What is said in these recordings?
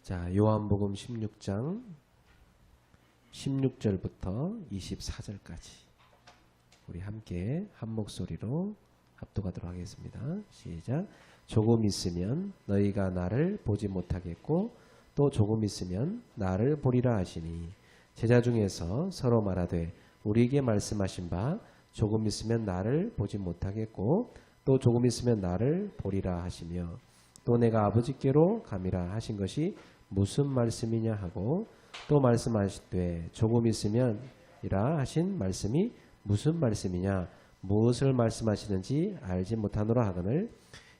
자, 요한복음 16장 16절부터 24절까지 우리 함께 한 목소리로 합독하도록 하겠습니다. 시작. 조금 있으면 너희가 나를 보지 못하겠고 또 조금 있으면 나를 보리라 하시니 제자 중에서 서로 말하되 우리에게 말씀하신 바 조금 있으면 나를 보지 못하겠고 또 조금 있으면 나를 보리라 하시며 또 내가 아버지께로 감이라 하신 것이 무슨 말씀이냐 하고 또 말씀하시되 조금 있으면 이라 하신 말씀이 무슨 말씀이냐 무엇을 말씀하시는지 알지 못하노라 하거늘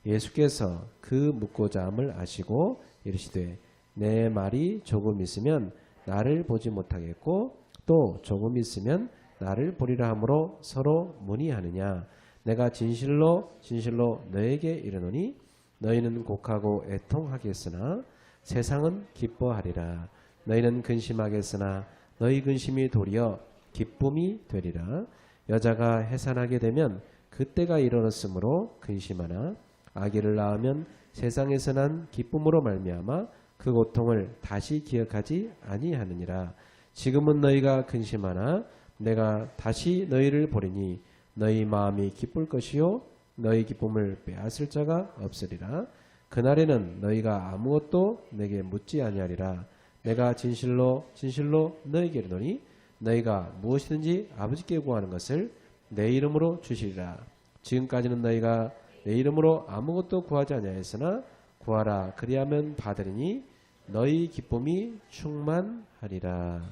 예수께서 그 묻고자 함을 아시고 이르시되 내 말이 조금 있으면 나를 보지 못하겠고 또 조금 있으면 나를 보리라 함으로 서로 문의하느냐 내가 진실로 진실로 너에게 이르노니 너희는 곡하고 애통하겠으나 세상은 기뻐하리라. 너희는 근심하겠으나 너희 근심이 도리어 기쁨이 되리라. 여자가 해산하게 되면 그때가 이르렀으므로 근심하나 아기를 낳으면 세상에서 난 기쁨으로 말미암아 그 고통을 다시 기억하지 아니하느니라. 지금은 너희가 근심하나 내가 다시 너희를 보리니 너희 마음이 기쁠 것이요 너희 기쁨을 빼앗을 자가 없으리라. 그날에는 너희가 아무것도 내게 묻지 아니하리라. 내가 진실로 진실로 너희에게 이르노니 너희가 무엇이든지 아버지께 구하는 것을 내 이름으로 주시리라. 지금까지는 너희가 내 이름으로 아무것도 구하지 아니하였으나 구하라 그리하면 받으리니 너희 기쁨이 충만하리라.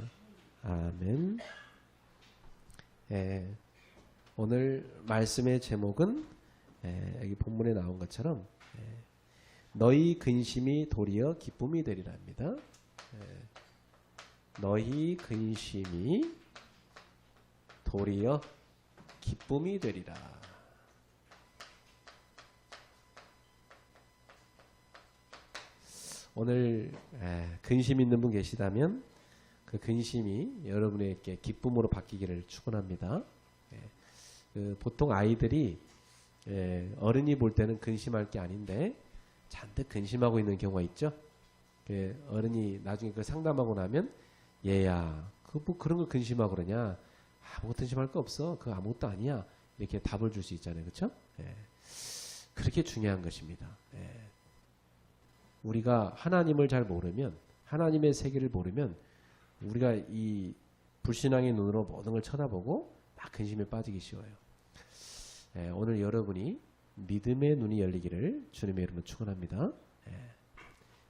아멘. 오늘 말씀의 제목은 여기 본문에 나온 것처럼 너희 근심이 도리어 기쁨이 되리라 합니다. 너희 근심이 도리어 기쁨이 되리라. 오늘 근심 있는 분 계시다면 그 근심이 여러분에게 기쁨으로 바뀌기를 축원합니다. 보통 아이들이 어른이 볼 때는 근심할 게 아닌데 잔뜩 근심하고 있는 경우가 있죠. 어른이 나중에 그 상담하고 나면 얘야 뭐 그런 거 근심하고 그러냐 아무것도 근심할 거 없어 그거 아무것도 아니야 이렇게 답을 줄 수 있잖아요. 그렇죠? 그렇게 중요한 것입니다. 우리가 하나님을 잘 모르면 하나님의 세계를 모르면 우리가 이 불신앙의 눈으로 모든 걸 쳐다보고 막 근심에 빠지기 쉬워요. 오늘 여러분이 믿음의 눈이 열리기를 주님의 이름으로 축원합니다.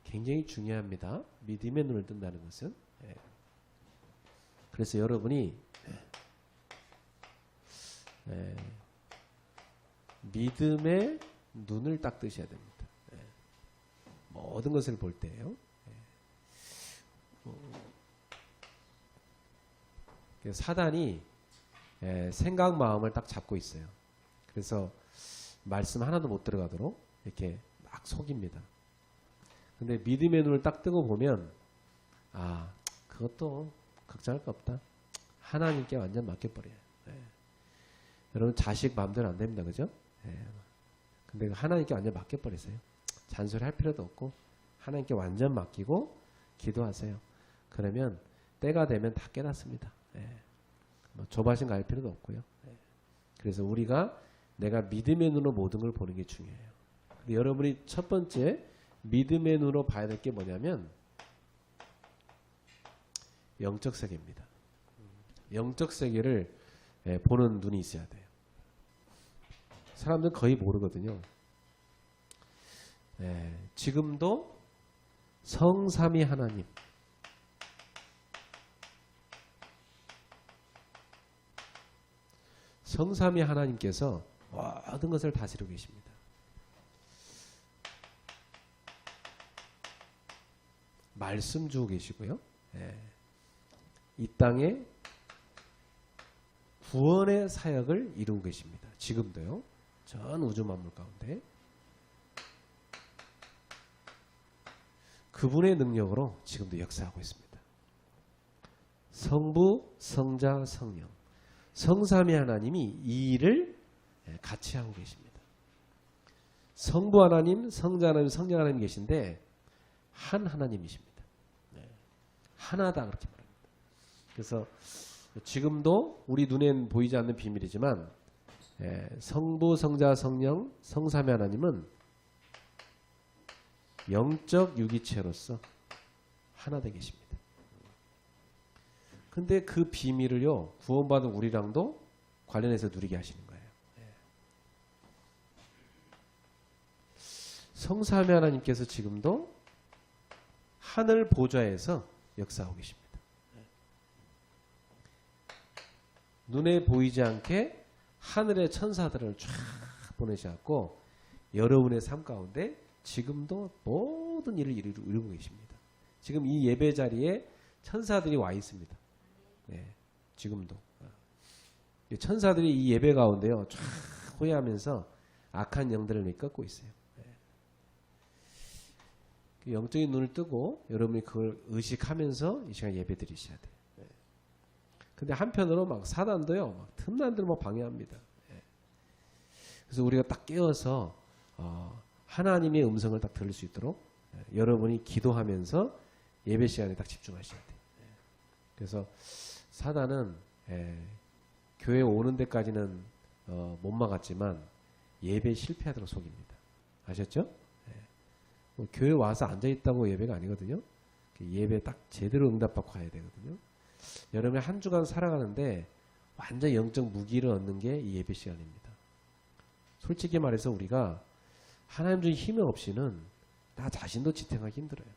굉장히 중요합니다. 믿음의 눈을 뜬다는 것은. 그래서 여러분이 믿음의 눈을 딱 뜨셔야 됩니다. 모든 것을 볼 때요. 사단이 생각 마음을 딱 잡고 있어요. 그래서 말씀 하나도 못 들어가도록 이렇게 막 속입니다. 근데 믿음의 눈을 딱 뜨고 보면 그것도 걱정할 거 없다. 하나님께 완전 맡겨버려요. 여러분 자식 마음대로 안 됩니다. 그죠? 근데 하나님께 완전 맡겨버리세요. 잔소리 할 필요도 없고 하나님께 완전 맡기고 기도하세요. 그러면 때가 되면 다 깨닫습니다. 뭐 조바심 갈 필요도 없고요. 그래서 우리가 내가 믿음의 눈으로 모든 걸 보는 게 중요해요. 근데 여러분이 첫 번째 믿음의 눈으로 봐야 될 게 뭐냐면 영적 세계입니다. 영적 세계를 보는 눈이 있어야 돼요. 사람들은 거의 모르거든요. 지금도 성삼위 하나님 성삼위 하나님께서 모든 것을 다스리고 계십니다. 말씀 주고 계시고요. 이 땅에 구원의 사역을 이루고 계십니다. 지금도요. 전 우주 만물 가운데 그분의 능력으로 지금도 역사하고 있습니다. 성부, 성자, 성령 성삼위 하나님이 이 일을 같이 하고 계십니다. 성부 하나님, 성자 하나님, 성령 하나님 계신데 한 하나님이십니다. 하나다 그렇게 말합니다. 그래서 지금도 우리 눈엔 보이지 않는 비밀이지만 성부, 성자, 성령, 성삼위 하나님은 영적 유기체로서 하나 되어 계십니다. 근데 그 비밀을요, 구원받은 우리랑도 관련해서 누리게 하시는 거예요. 성삼위 하나님께서 지금도 하늘 보좌에서 역사하고 계십니다. 눈에 보이지 않게 하늘의 천사들을 쫙 보내셔갖고 여러분의 삶 가운데 지금도 모든 일을 이루고 계십니다. 지금 이 예배 자리에 천사들이 와 있습니다. 지금도. 천사들이 이 예배 가운데요, 쫙 호위하면서 악한 영들을 꺾고 있어요. 영적인 눈을 뜨고 여러분이 그걸 의식하면서 이 시간 예배 드리셔야 돼요. 근데 한편으로 막 사단도요, 막 틈난 대로 막 방해합니다. 그래서 우리가 딱 깨어서 하나님의 음성을 딱 들을 수 있도록 여러분이 기도하면서 예배 시간에 딱 집중하셔야 돼요. 그래서 사단은 교회 오는 데까지는 못 막았지만 예배 실패하도록 속입니다. 아셨죠? 뭐 교회 와서 앉아있다고 예배가 아니거든요. 예배 딱 제대로 응답받고 가야 되거든요. 여러분이 한 주간 살아가는데 완전 영적 무기를 얻는 게 이 예배 시간입니다. 솔직히 말해서 우리가 하나님 준 힘이 없이는 나 자신도 지탱하기 힘들어요.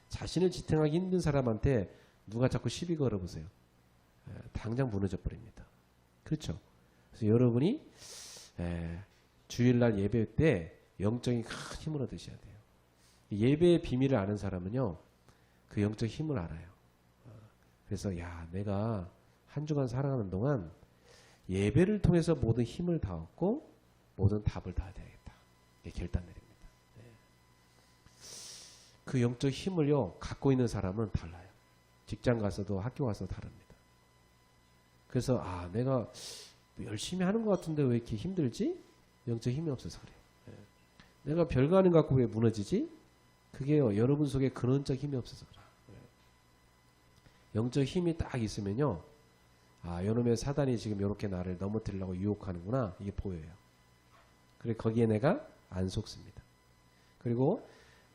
자신을 지탱하기 힘든 사람한테 누가 자꾸 시비 걸어보세요. 당장 무너져 버립니다. 그렇죠? 그래서 여러분이 주일날 예배 때 영적인 큰 힘을 얻으셔야 돼요. 예배의 비밀을 아는 사람은요, 그 영적 힘을 알아요. 그래서 내가 한 주간 살아가는 동안 예배를 통해서 모든 힘을 다 얻고 모든 답을 다 되겠다. 이게 결단 내립니다. 그 영적 힘을요, 갖고 있는 사람은 달라요. 직장 가서도 학교 가서도 다릅니다. 그래서 내가 열심히 하는 것 같은데 왜 이렇게 힘들지? 영적 힘이 없어서 그래요. 내가 별거 아닌 것 같고 왜 무너지지? 그게요, 여러분 속에 근원적 힘이 없어서 그래요. 영적 힘이 딱 있으면요, 요놈의 사단이 지금 이렇게 나를 넘어뜨리려고 유혹하는구나, 이게 보여요. 그래, 거기에 내가 안 속습니다. 그리고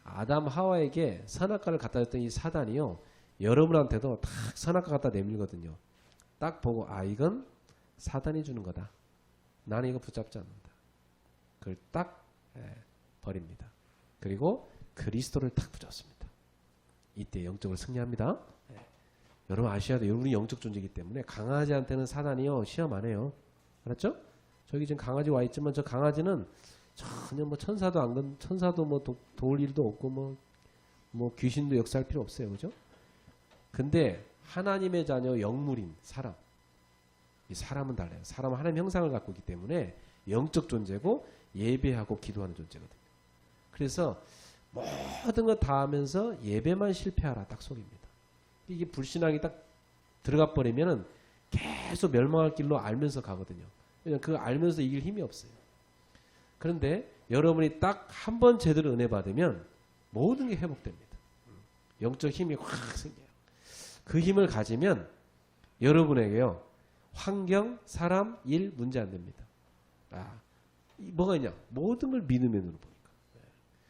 아담 하와에게 선악과를 갖다 줬던 이 사단이요, 여러분한테도 딱 선악과 갖다 내밀거든요. 딱 보고 이건 사단이 주는 거다. 나는 이거 붙잡지 않는다. 그걸 딱 버립니다. 그리고 그리스도를 딱 붙잡습니다. 이때 영적으로 승리합니다. 여러분 아셔야 돼요. 여러분이 영적 존재이기 때문에 강아지한테는 사단이요, 시험 안 해요. 알았죠? 저기 지금 강아지 와 있지만 저 강아지는 전혀 뭐 천사도 뭐 도울 일도 없고 뭐 귀신도 역사할 필요 없어요. 그죠? 근데 하나님의 자녀 영물인 사람, 이 사람은 달라요. 사람은 하나님의 형상을 갖고 있기 때문에 영적 존재고 예배하고 기도하는 존재거든요. 그래서 모든 거 다 하면서 예배만 실패하라 딱 속입니다. 이게 불신앙이 딱 들어가 버리면은 계속 멸망할 길로 알면서 가거든요. 왜냐하면 그거 알면서 이길 힘이 없어요. 그런데 여러분이 딱 한 번 제대로 은혜 받으면 모든 게 회복됩니다. 영적 힘이 확 생겨요. 그 힘을 가지면 여러분에게요, 환경, 사람, 일 문제 안 됩니다. 뭐가 있냐? 모든 걸 믿음의 눈으로 보니까.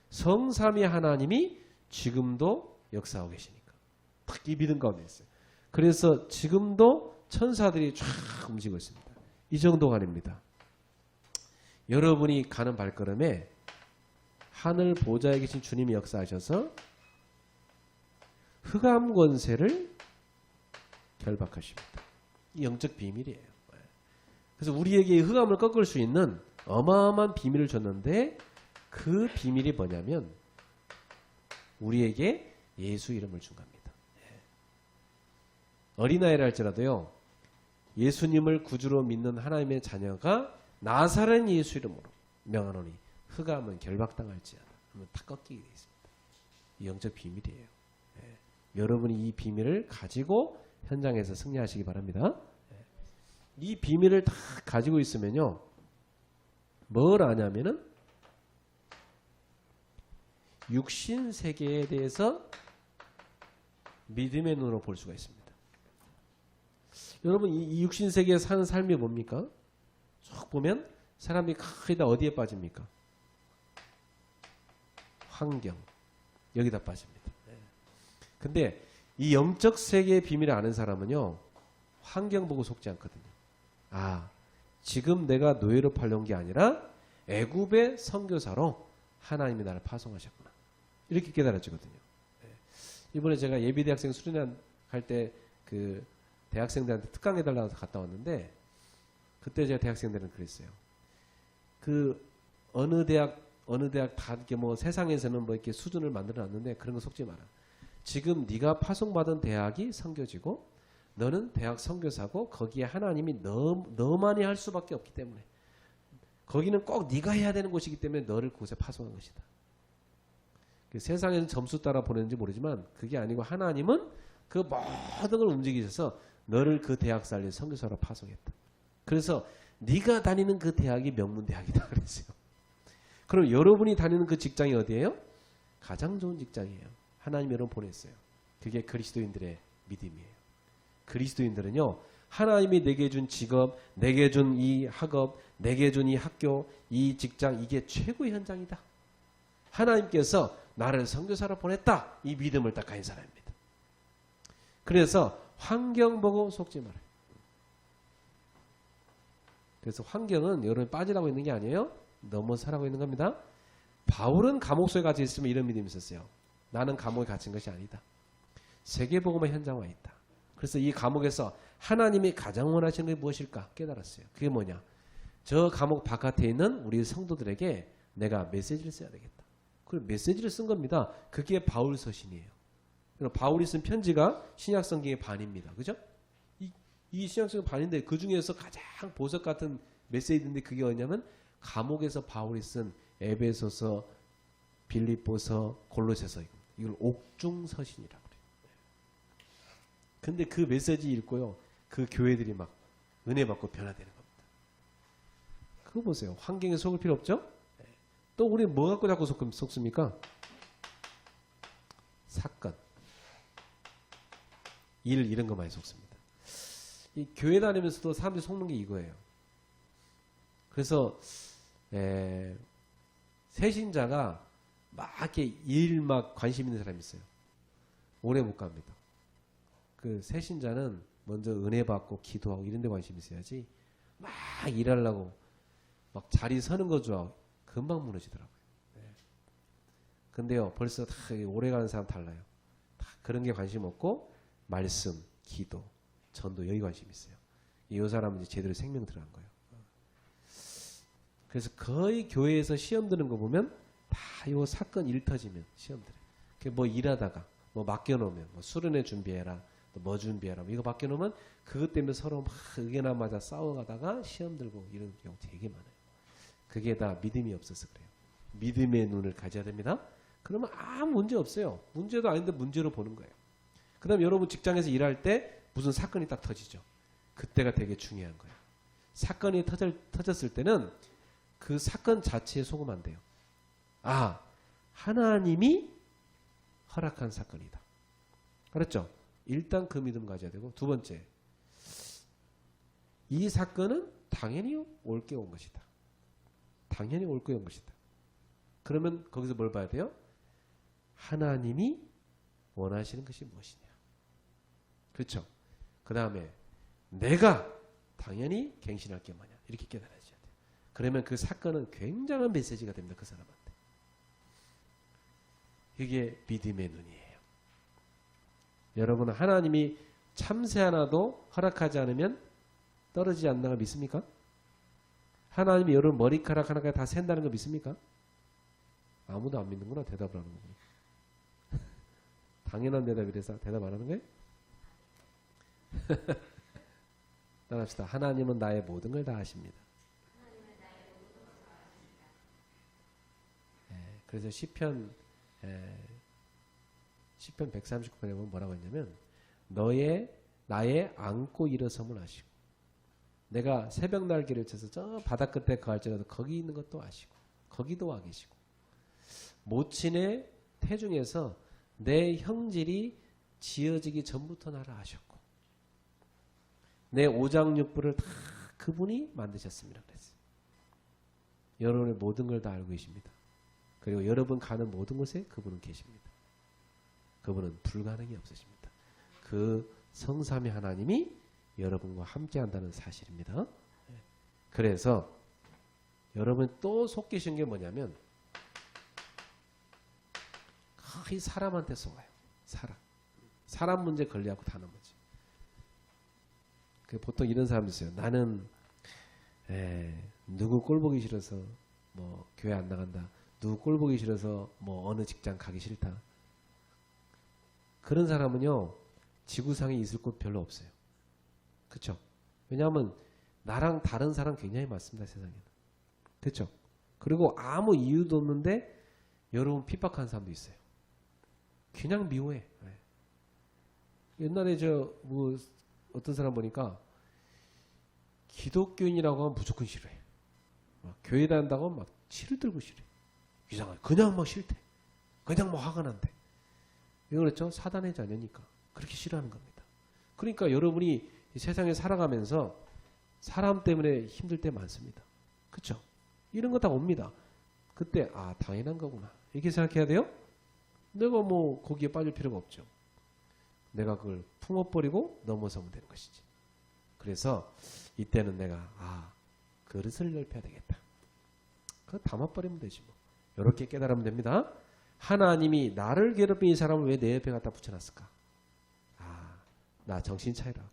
성삼위 하나님이 지금도 역사하고 계시니까. 딱 이 믿음 가운데 있어요. 그래서 지금도 천사들이 쫙 움직이고 있습니다. 이 정도가 아닙니다. 여러분이 가는 발걸음에 하늘 보좌에 계신 주님이 역사하셔서 흑암 권세를 결박하십니다. 이 영적 비밀이에요. 그래서 우리에게 흑암을 꺾을 수 있는 어마어마한 비밀을 줬는데 그 비밀이 뭐냐면 우리에게 예수 이름을 준 겁니다. 어린아이라 할지라도요, 예수님을 구주로 믿는 하나님의 자녀가 나사렛 예수 이름으로 명하노니 흑암은 결박당할지어다 하면 다 꺾이게 되어 있습니다. 이 영적 비밀이에요. 여러분이 이 비밀을 가지고 현장에서 승리하시기 바랍니다. 이 비밀을 다 가지고 있으면요, 뭘 아냐면은 육신 세계에 대해서 믿음의 눈으로 볼 수가 있습니다. 여러분 이 육신세계에 사는 삶이 뭡니까? 쭉 보면 사람이 거의 다 어디에 빠집니까? 환경 여기다 빠집니다. 근데 이 영적 세계의 비밀을 아는 사람은요 환경 보고 속지 않거든요. 아 지금 내가 노예로 팔려온 게 아니라 애굽의 선교사로 하나님이 나를 파송하셨구나. 이렇게 깨달아지거든요. 이번에 제가 예비대학생 수련회 할 때 그 대학생들한테 특강해달라고 갔다 왔는데 그때 제가 대학생들은 그랬어요. 그 어느 대학 다 이렇게 뭐 세상에서는 뭐 이렇게 수준을 만들어 놨는데 그런 거 속지 마라. 지금 네가 파송받은 대학이 선교지고 너는 대학 선교사고 거기에 하나님이 너만이 할 수밖에 없기 때문에 거기는 꼭 네가 해야 되는 곳이기 때문에 너를 그곳에 파송한 것이다. 세상에는 점수 따라 보내는지 모르지만 그게 아니고 하나님은 그 모든 걸 움직이셔서 너를 그 대학 살린 선교사로 파송했다. 그래서 네가 다니는 그 대학이 명문대학이다 그랬어요. 그럼 여러분이 다니는 그 직장이 어디예요? 가장 좋은 직장이에요. 하나님이 여러분 보냈어요. 그게 그리스도인들의 믿음이에요. 그리스도인들은요. 하나님이 내게 준 직업, 내게 준 이 학업, 내게 준 이 학교, 이 직장 이게 최고의 현장이다. 하나님께서 나를 선교사로 보냈다. 이 믿음을 딱 가진 사람입니다. 그래서 환경 보고 속지 말아요. 그래서 환경은 여러분이 빠지라고 있는 게 아니에요. 넘어서라고 있는 겁니다. 바울은 감옥 속에 갇혀 있으면 이런 믿음이 있었어요. 나는 감옥에 갇힌 것이 아니다. 세계복음의 현장 와 있다. 그래서 이 감옥에서 하나님이 가장 원하시는 게 무엇일까 깨달았어요. 그게 뭐냐. 저 감옥 바깥에 있는 우리 성도들에게 내가 메시지를 써야 되겠다. 그 메시지를 쓴 겁니다. 그게 바울 서신이에요. 바울이 쓴 편지가 신약성경의 반입니다. 그죠? 이 신약성경 반인데 그 중에서 가장 보석 같은 메시지인데 그게 뭐냐면 감옥에서 바울이 쓴 에베소서, 빌립보서, 골로새서 이걸 옥중서신이라고 그래요. 근데 그 메시지 읽고요. 그 교회들이 막 은혜 받고 변화되는 겁니다. 그거 보세요. 환경에 속을 필요 없죠? 또 우리 뭐 갖고 자꾸 속습니까? 사건, 일 이런 거 많이 속습니다. 이 교회 다니면서도 사람들이 속는 게 이거예요. 그래서 새신자가 막 이렇게 일 막 관심 있는 사람이 있어요. 오래 못 갑니다. 그 새신자는 먼저 은혜 받고 기도하고 이런 데 관심 있어야지 막 일하려고 막 자리 서는 거 좋아하고 금방 무너지더라고요. 근데요 벌써 다 오래 가는 사람 달라요. 다 그런 게 관심 없고 말씀, 기도, 전도 여기 관심 있어요. 이 사람은 이제 제대로 생명 들어간 거예요. 그래서 거의 교회에서 시험 드는 거 보면 다 이 사건 일 터지면 시험 들어요. 뭐 일하다가 뭐 맡겨놓으면 뭐 수련회 준비해라, 뭐 준비해라, 이거 맡겨놓으면 그것 때문에 서로 막 의견 안 맞아 싸워가다가 시험 들고 이런 경우 되게 많아요. 그게 다 믿음이 없어서 그래요. 믿음의 눈을 가져야 됩니다. 그러면 아무 문제 없어요. 문제도 아닌데 문제로 보는 거예요. 그 다음에 여러분 직장에서 일할 때 무슨 사건이 딱 터지죠. 그때가 되게 중요한 거예요. 사건이 터졌을 때는 그 사건 자체에 속으면 안 돼요. 아, 하나님이 허락한 사건이다. 그렇죠? 일단 그 믿음 가져야 되고, 두 번째, 이 사건은 당연히 올 게 온 것이다. 당연히 올 게 온 것이다. 그러면 거기서 뭘 봐야 돼요? 하나님이 원하시는 것이 무엇이냐. 그렇죠? 그 다음에 내가 당연히 갱신할 게 뭐냐. 이렇게 깨달아야 돼요. 그러면 그 사건은 굉장한 메시지가 됩니다. 그 사람한테. 이게 믿음의 눈이에요. 여러분은 하나님이 참새 하나도 허락하지 않으면 떨어지지 않는 걸 믿습니까? 하나님이 여러분 머리카락 하나까지 다 샌다는 거 믿습니까? 아무도 안 믿는구나. 대답을 하는 거구나. 당연한 대답이라서 대답 안 하는 거예요? 따라합시다. 하나님은 나의 모든 걸 다 아십니다. 그래서 시편 139편에 보면 뭐라고 했냐면 나의 안고 일어섬을 아시고 내가 새벽 날개를 쳐서 저 바다 끝에 거할지라도 거기 있는 것도 아시고 거기도 와 계시고 모친의 태중에서 내 형질이 지어지기 전부터 나를 아셨고 내 오장육부를 다 그분이 만드셨습니다. 그랬어요. 여러분의 모든 걸 다 알고 계십니다. 그리고 여러분 가는 모든 곳에 그분은 계십니다. 그분은 불가능이 없으십니다. 그 성삼위 하나님이 여러분과 함께 한다는 사실입니다. 그래서 여러분 또 속기신 게 뭐냐면 거의 사람한테 속아요. 사람 문제 걸려갖고 다는 거지. 보통 이런 사람도 있어요. 나는 누구 꼴 보기 싫어서 뭐 교회 안 나간다. 누구 꼴 보기 싫어서 뭐 어느 직장 가기 싫다. 그런 사람은요. 지구상에 있을 곳 별로 없어요. 그렇죠? 왜냐하면 나랑 다른 사람 굉장히 많습니다. 세상에는. 됐죠? 그리고 아무 이유도 없는데 여러분 핍박하는 사람도 있어요. 그냥 미워해. 옛날에 뭐 어떤 사람 보니까 기독교인이라고 하면 무조건 싫어해. 막 교회 다닌다고 하면 막 치를 들고 싫어해. 이상하게 그냥 막 싫대. 그냥 막 화가 난대. 왜 그렇죠? 사단의 자녀니까 그렇게 싫어하는 겁니다. 그러니까 여러분이 이 세상에 살아가면서 사람 때문에 힘들 때 많습니다. 그렇죠? 이런 거 다 옵니다. 그때 당연한 거구나 이렇게 생각해야 돼요. 내가 뭐 거기에 빠질 필요가 없죠. 내가 그걸 품어버리고 넘어서면 되는 것이지. 그래서 이때는 내가 그릇을 넓혀야 되겠다. 그거 담아버리면 되지 뭐. 이렇게 깨달으면 됩니다. 하나님이 나를 괴롭힌 이 사람을 왜 내 옆에 갖다 붙여놨을까? 나 정신 차리라고.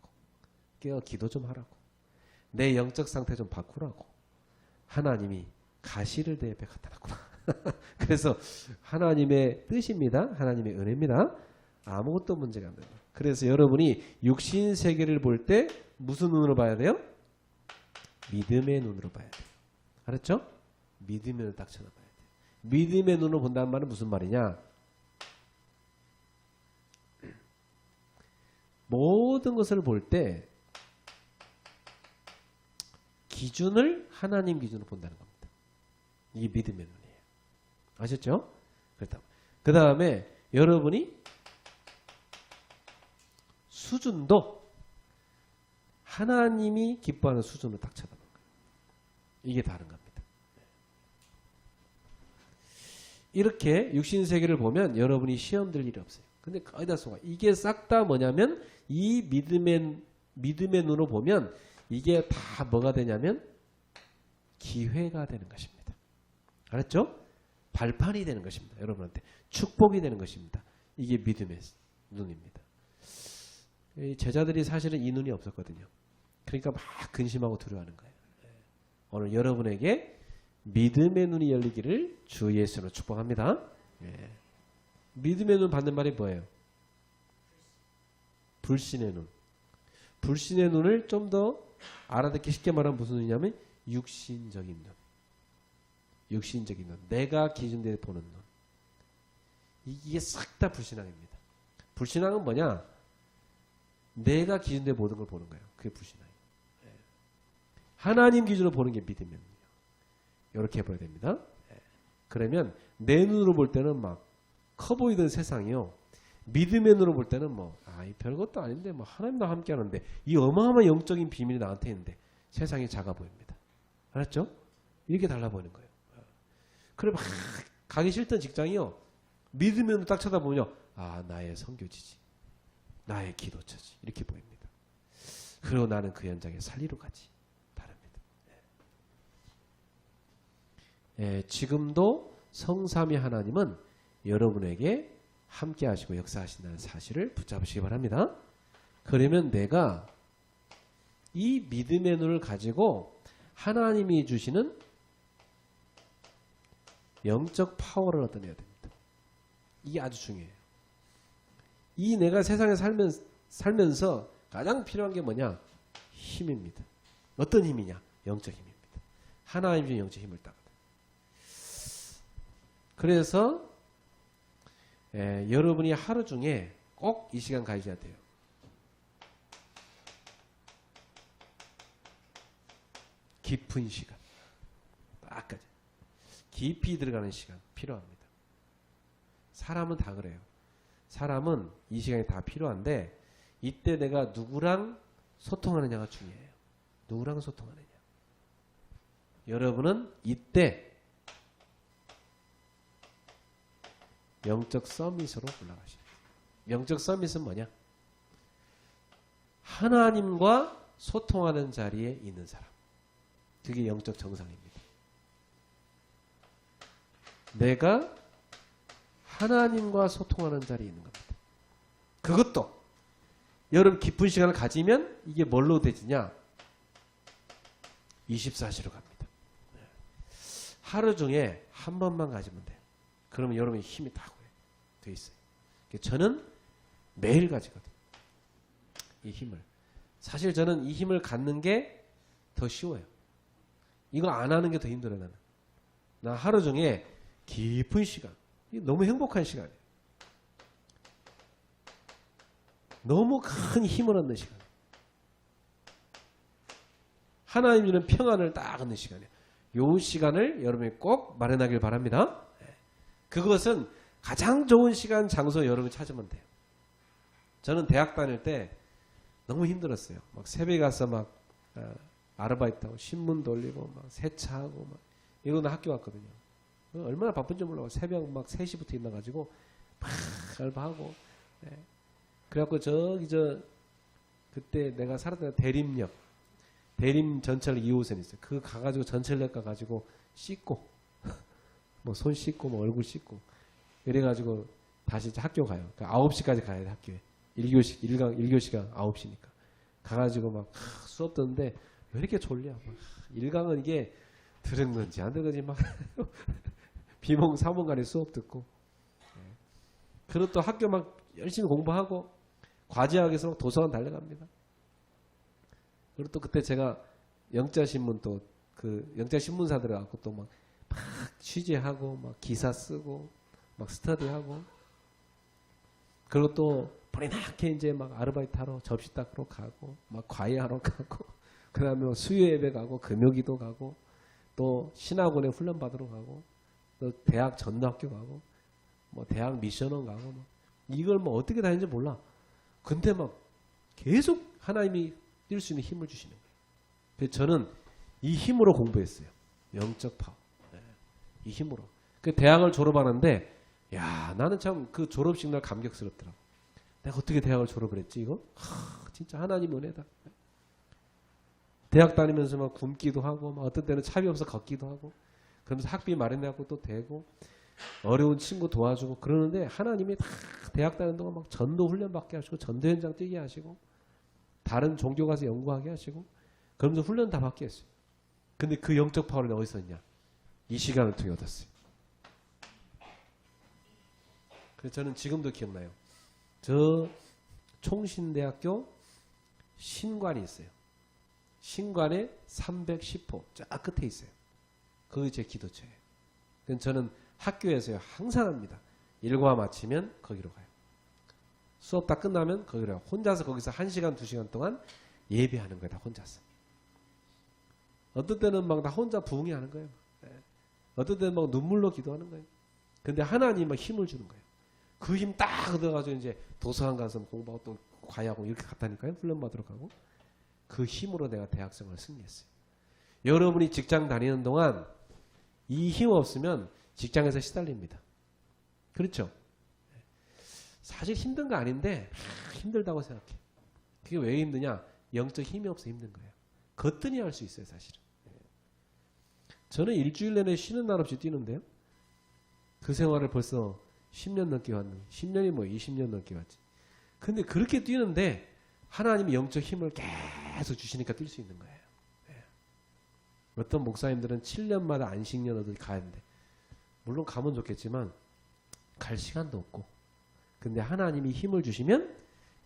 깨어 기도 좀 하라고. 내 영적 상태 좀 바꾸라고. 하나님이 가시를 내 옆에 갖다 놨구나. 그래서 하나님의 뜻입니다. 하나님의 은혜입니다. 아무것도 문제가 안 됩니다. 그래서 여러분이 육신 세계를 볼 때 무슨 눈으로 봐야 돼요? 믿음의 눈으로 봐야 돼요. 알았죠? 믿음의 눈을 딱 쳐다봐야 돼요. 믿음의 눈으로 본다는 말은 무슨 말이냐? 모든 것을 볼 때 기준을 하나님 기준으로 본다는 겁니다. 이게 믿음의 눈이에요. 아셨죠? 그 다음에 여러분이 수준도 하나님이 기뻐하는 수준으로 딱 쳐다보는 거예요. 이게 다른 겁니다. 이렇게 육신세계를 보면 여러분이 시험 들 일이 없어요. 근데 거의 다 속아. 이게 싹 다 뭐냐면 이 믿음의 눈으로 보면 이게 다 뭐가 되냐면 기회가 되는 것입니다. 알았죠? 발판이 되는 것입니다. 여러분한테 축복이 되는 것입니다. 이게 믿음의 눈입니다. 제자들이 사실은 이 눈이 없었거든요. 그러니까 막 근심하고 두려워하는 거예요. 오늘 여러분에게 믿음의 눈이 열리기를 주 예수로 축복합니다. 믿음의 눈 받는 말이 뭐예요? 불신의 눈. 불신의 눈을 좀 더 알아듣기 쉽게 말하면 무슨 눈이냐면 육신적인 눈. 육신적인 눈. 내가 기준대로 보는 눈. 이게 싹 다 불신앙입니다. 불신앙은 뭐냐? 내가 기준대로 모든 걸 보는 거예요. 그게 불신앙이에요. 하나님 기준으로 보는 게 믿음의 눈이에요. 이렇게 봐야 됩니다. 그러면 내 눈으로 볼 때는 막 커 보이던 세상이요. 믿음의 눈으로 볼 때는 이 별것도 아닌데 하나님과 함께 하는데 이 어마어마한 영적인 비밀이 나한테 있는데 세상이 작아 보입니다. 알았죠? 이렇게 달라 보이는 거예요. 그래 막 가기 싫던 직장이요. 믿음의 눈으로 딱 쳐다보면요. 나의 선교지지. 나의 기도처지. 이렇게 보입니다. 그리고 나는 그 현장에 살리러 가지. 다릅니다. 지금도 성삼위 하나님은 여러분에게 함께 하시고 역사하신다는 사실을 붙잡으시기 바랍니다. 그러면 내가 이 믿음의 눈을 가지고 하나님이 주시는 영적 파워를 얻어내야 됩니다. 이게 아주 중요해요. 이 내가 세상에 살면서 가장 필요한 게 뭐냐? 힘입니다. 어떤 힘이냐? 영적 힘입니다. 하나님 주신 영적 힘을 따거든. 그래서 여러분이 하루 중에 꼭 이 시간 가져야 돼요. 깊은 시간. 딱까지. 깊이 들어가는 시간 필요합니다. 사람은 다 그래요. 사람은 이 시간이 다 필요한데 이때 내가 누구랑 소통하느냐가 중요해요. 누구랑 소통하느냐. 여러분은 이때 영적 서밋으로 올라가셔야 돼요. 영적 서밋은 뭐냐? 하나님과 소통하는 자리에 있는 사람. 그게 영적 정상입니다. 내가 하나님과 소통하는 자리에 있는 겁니다. 그것도 여러분 깊은 시간을 가지면 이게 뭘로 되지냐? 24시로 갑니다. 하루 중에 한 번만 가지면 돼요. 그러면 여러분의 힘이 다 돼 있어요. 저는 매일 가지거든요. 이 힘을. 사실 저는 이 힘을 갖는 게 더 쉬워요. 이거 안 하는 게 더 힘들어요. 나는. 나 하루 중에 깊은 시간. 이게 너무 행복한 시간이에요. 너무 큰 힘을 얻는 시간. 하나님 주는 평안을 딱 얻는 시간이에요. 이 시간을 여러분이 꼭 마련하길 바랍니다. 그것은 가장 좋은 시간, 장소 여러분이 찾으면 돼요. 저는 대학 다닐 때 너무 힘들었어요. 막 새벽에 가서 막 아르바이트하고 신문 돌리고 막 세차하고 막 이러고 학교 갔거든요. 얼마나 바쁜지 몰라요. 새벽 막 3시부터 일어나가지고 막 알바하고. 그래갖고 그때 내가 살았던 대림역, 대림 전철 2호선 있어요. 그거 가가지고 전철역 가가지고 씻고, 뭐 손 씻고, 뭐 얼굴 씻고, 이래가지고 다시 학교 가요. 그러니까 9시까지 가야 돼, 학교에. 1교시가 9시니까. 가가지고 막 수업 듣는데 왜 이렇게 졸려? 1강은 이게 들은 건지 안 들은 건지 막 비몽 사몽간에 수업 듣고. 그리고 또 학교 막 열심히 공부하고 과제하기위해서 도서관 달려갑니다. 그리고 또 그때 제가 영자신문 또 그 영자신문사들 갖고 또 막 취재하고 막 기사 쓰고 막 스터디하고 그리고 또 버리나게 이제 막 아르바이트 하러 접시 닦으러 가고 막 과외하러 가고 그 다음에 수요 예배 가고 금요기도 가고 또 신학원에 훈련 받으러 가고 또 대학 전도학교 가고 뭐 대학 미션원 가고 뭐 이걸 뭐 어떻게 다니는지 몰라. 근데 막 계속 하나님이 뛸 수 있는 힘을 주시는 거예요. 그래서 저는 이 힘으로 공부했어요. 영적 파워. 이 힘으로. 그 대학을 졸업하는데 야 나는 참 그 졸업식 날 감격스럽더라고. 내가 어떻게 대학을 졸업을 했지 이거? 진짜 하나님 은혜다. 대학 다니면서 막 굶기도 하고 막 어떤 때는 차비 없어 걷기도 하고 그러면서 학비 마련해갖고 또 대고 어려운 친구 도와주고 그러는데 하나님이 다 대학 다니는 동안 막 전도 훈련 받게 하시고 전도 현장 뛰게 하시고 다른 종교 가서 연구하게 하시고 그러면서 훈련 다 받게 했어요. 근데 그 영적 파워를 어디서 얻냐? 이 시간을 통해 얻었어요. 그래서 저는 지금도 기억나요. 저 총신대학교 신관이 있어요. 신관에 310호 쫙 끝에 있어요. 그게 제 기도처예요. 그래서 저는 학교에서요 항상 합니다. 일과 마치면 거기로 가요. 수업 다 끝나면 거기로 가요. 혼자서 거기서 1시간 2시간 동안 예배하는 거예요. 다 혼자서. 어떤 때는 막 나 혼자 부흥회하는 거예요. 어떤 때는 막 눈물로 기도하는 거예요. 근데 하나님이 막 힘을 주는 거예요. 그 힘 딱 얻어가지고 이제 도서관 가서 공부하고 또 과외하고 이렇게 갔다니까요. 훈련 받으러 가고. 그 힘으로 내가 대학생활을 승리했어요. 여러분이 직장 다니는 동안 이 힘 없으면 직장에서 시달립니다. 그렇죠? 사실 힘든 거 아닌데 힘들다고 생각해. 그게 왜 힘드냐? 영적 힘이 없어 힘든 거예요. 거뜬히 할 수 있어요. 사실은. 저는 일주일 내내 쉬는 날 없이 뛰는데요. 그 생활을 벌써 10년 넘게 왔는데 10년이 뭐 20년 넘게 왔지. 근데 그렇게 뛰는데 하나님이 영적 힘을 계속 주시니까 뛸 수 있는 거예요. 어떤 목사님들은 7년마다 안식년 어디 가는데 물론 가면 좋겠지만 갈 시간도 없고 근데 하나님이 힘을 주시면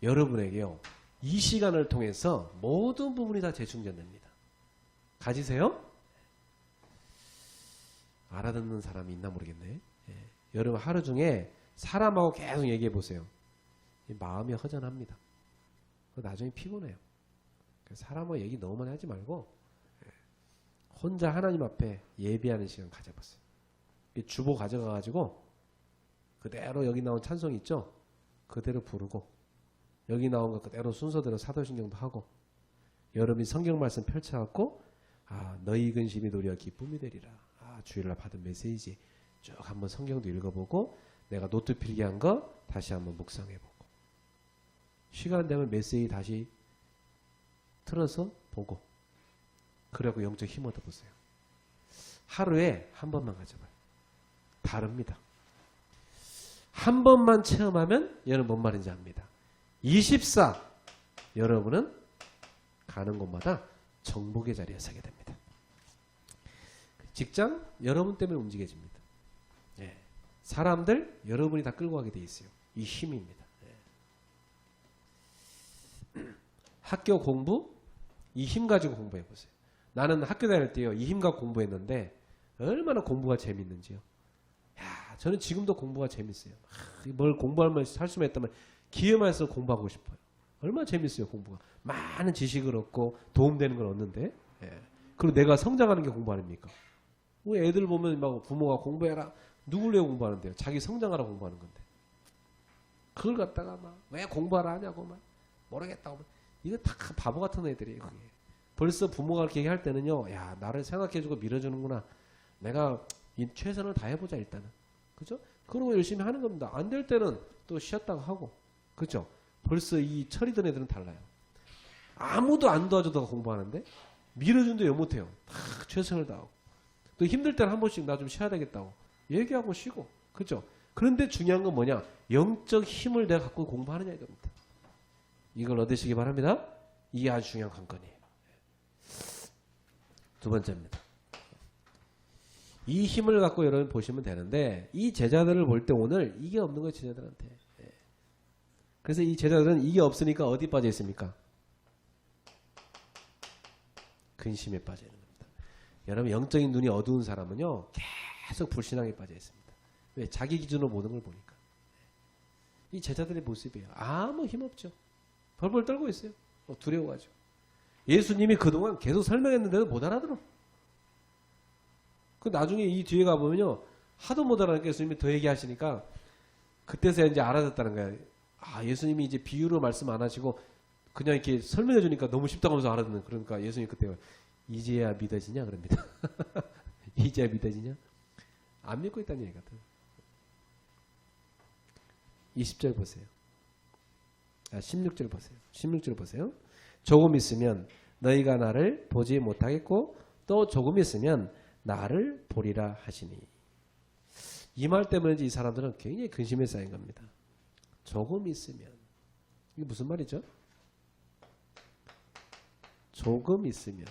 여러분에게요. 이 시간을 통해서 모든 부분이 다 재충전됩니다. 가지세요? 알아듣는 사람이 있나 모르겠네. 여러분 하루 중에 사람하고 계속 얘기해 보세요. 마음이 허전합니다. 나중에 피곤해요. 사람하고 얘기 너무 많이 하지 말고 혼자 하나님 앞에 예배하는 시간 가져보세요. 주보 가져가가지고 그대로 여기 나온 찬송 있죠? 그대로 부르고 여기 나온 것 그대로 순서대로 사도신경도 하고 여러분이 성경 말씀 펼쳐갖고 너희 근심이 도리어 기쁨이 되리라. 주일날 받은 메시지 쭉 한번 성경도 읽어보고 내가 노트 필기한 거 다시 한번 묵상해보고 시간 되면 메시지 다시 틀어서 보고 그러고 영적 힘 얻어보세요. 하루에 한 번만 가져봐요. 다릅니다. 한 번만 체험하면 여러분 뭔 말인지 압니다. 24 여러분은 가는 곳마다 정복의 자리에 서게 됩니다. 직장 여러분 때문에 움직여집니다. 예. 사람들 여러분이 다 끌고 가게 돼 있어요. 이 힘입니다. 예. 학교 공부 이 힘 가지고 공부해 보세요. 나는 학교 다닐 때요 이 힘 갖고 공부했는데 얼마나 공부가 재밌는지요. 야, 저는 지금도 공부가 재밌어요. 뭘 공부하면 할 수만 있다면 기회만 있어 공부하고 싶어요. 얼마나 재밌어요 공부가. 많은 지식을 얻고 도움되는 걸 얻는데 예. 그리고 내가 성장하는 게 공부 아닙니까? 왜 애들 보면 막 부모가 공부해라. 누굴 위해 공부하는데요? 자기 성장하라 공부하는 건데. 그걸 갖다가 막 왜 공부하라 하냐고 막 모르겠다고 막. 이거 다 바보 같은 애들이에요. 그게. 벌써 부모가 그렇게 얘기할 때는요. 야 나를 생각해주고 밀어주는구나. 내가 이 최선을 다해보자 일단은. 그죠? 그러고 열심히 하는 겁니다. 안 될 때는 또 쉬었다가 하고. 그죠? 벌써 이 철이 든 애들은 달라요. 아무도 안 도와주다가 공부하는데 밀어준도 여 못해요. 다 최선을 다하고. 또 힘들 때는 한 번씩 나 좀 쉬어야 되겠다고 얘기하고 쉬고. 그죠? 그런데 중요한 건 뭐냐? 영적 힘을 내가 갖고 공부하느냐 이겁니다. 이걸 얻으시기 바랍니다. 이게 아주 중요한 관건이에요. 두 번째입니다. 이 힘을 갖고 여러분 보시면 되는데 이 제자들을 볼 때 오늘 이게 없는 거예요. 제자들한테. 그래서 이 제자들은 이게 없으니까 어디 빠져 있습니까? 근심에 빠져 있는 겁니다. 여러분 영적인 눈이 어두운 사람은요 계속 불신앙에 빠져 있습니다. 왜? 자기 기준으로 모든 걸 보니까. 이 제자들의 모습이에요. 아무 힘 없죠. 벌벌 떨고 있어요. 두려워가지고. 예수님이 그동안 계속 설명했는데도 못 알아들어. 그 나중에 이 뒤에 가보면요 하도 못 알아듣게 예수님이 더 얘기하시니까 그때서야 이제 알아듣다는 거예요. 예수님이 이제 비유로 말씀 안 하시고 그냥 이렇게 설명해 주니까 너무 쉽다고 하면서 알아듣는. 그러니까 예수님이 그때 이제야 믿어지냐 그럽니다. 이제야 믿어지냐? 안 믿고 있다는 얘기 같아요. 20절 보세요. 16절 보세요. 16절 보세요. 조금 있으면 너희가 나를 보지 못하겠고 또 조금 있으면 나를 보리라 하시니. 이 말 때문에 이 사람들은 굉장히 근심에 쌓인 겁니다. 조금 있으면. 이게 무슨 말이죠? 조금 있으면.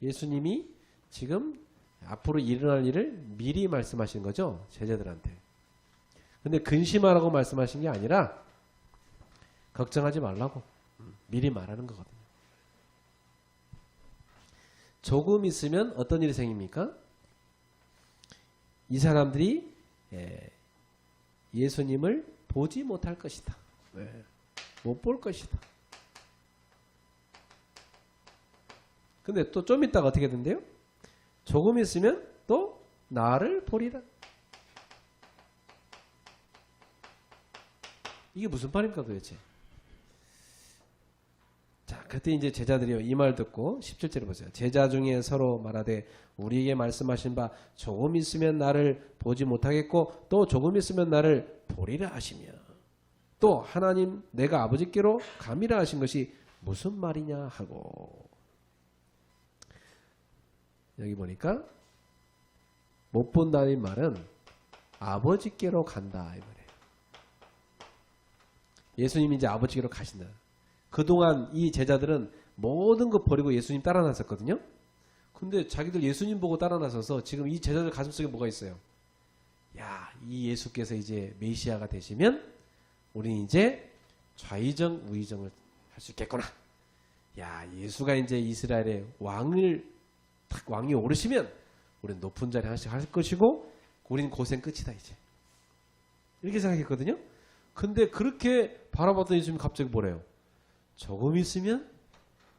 예수님이 지금 앞으로 일어날 일을 미리 말씀하신 거죠. 제자들한테. 근데 근심하라고 말씀하신 게 아니라 걱정하지 말라고 미리 말하는 거거든요. 조금 있으면 어떤 일이 생깁니까? 이 사람들이 예수님을 보지 못할 것이다. 못 볼 것이다. 근데 또 좀 있다가 어떻게 된대요? 조금 있으면 또 나를 보리라. 이게 무슨 말입니까 도대체? 자, 그때 이제 제자들이 이 말 듣고 17절에 보세요. 제자 중에 서로 말하되 우리에게 말씀하신 바 조금 있으면 나를 보지 못하겠고 또 조금 있으면 나를 보리라 하시며 또 하나님 내가 아버지께로 감이라 하신 것이 무슨 말이냐 하고. 여기 보니까 못 본다는 말은 아버지께로 간다 이 말이에요. 예수님이 이제 아버지께로 가신다. 그동안 이 제자들은 모든 것 버리고 예수님 따라 나섰거든요. 근데 자기들 예수님 보고 따라 나서서 지금 이 제자들 가슴속에 뭐가 있어요? 야, 이 예수께서 이제 메시아가 되시면 우리는 이제 좌의정 우의정을 할 수 있겠구나. 야, 예수가 이제 이스라엘의 왕이 오르시면 우리는 높은 자리 하나씩 할 것이고 우리는 고생 끝이다 이제. 이렇게 생각했거든요. 근데 그렇게 바라봤던 예수님이 갑자기 뭐래요? 조금 있으면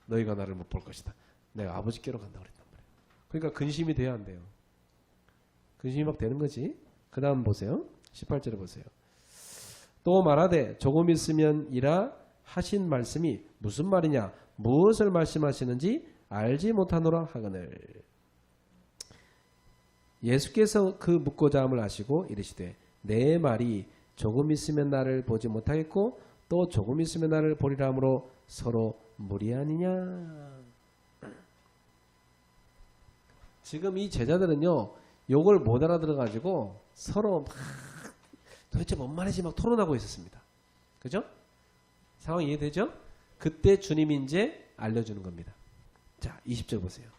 너희가 나를 못 볼 것이다. 내가 아버지께로 간다 그랬단 말이에요. 그러니까 근심이 돼야 안 돼요. 근심이 막 되는 거지. 그 다음 보세요. 18절에 보세요. 또 말하되 조금 있으면이라 하신 말씀이 무슨 말이냐 무엇을 말씀하시는지 알지 못하노라 하거늘. 예수께서 그 묻고자 함을 아시고 이르시되 내 말이 조금 있으면 나를 보지 못하겠고 또 조금 있으면 나를 보리라 함으로 서로 무리하니냐. 지금 이 제자들은요 요걸 못 알아들어가지고 서로 막 도대체 뭔 말인지 막 토론하고 있었습니다. 그죠? 상황 이해되죠? 그때 주님이 이제 알려주는 겁니다. 자 20절 보세요.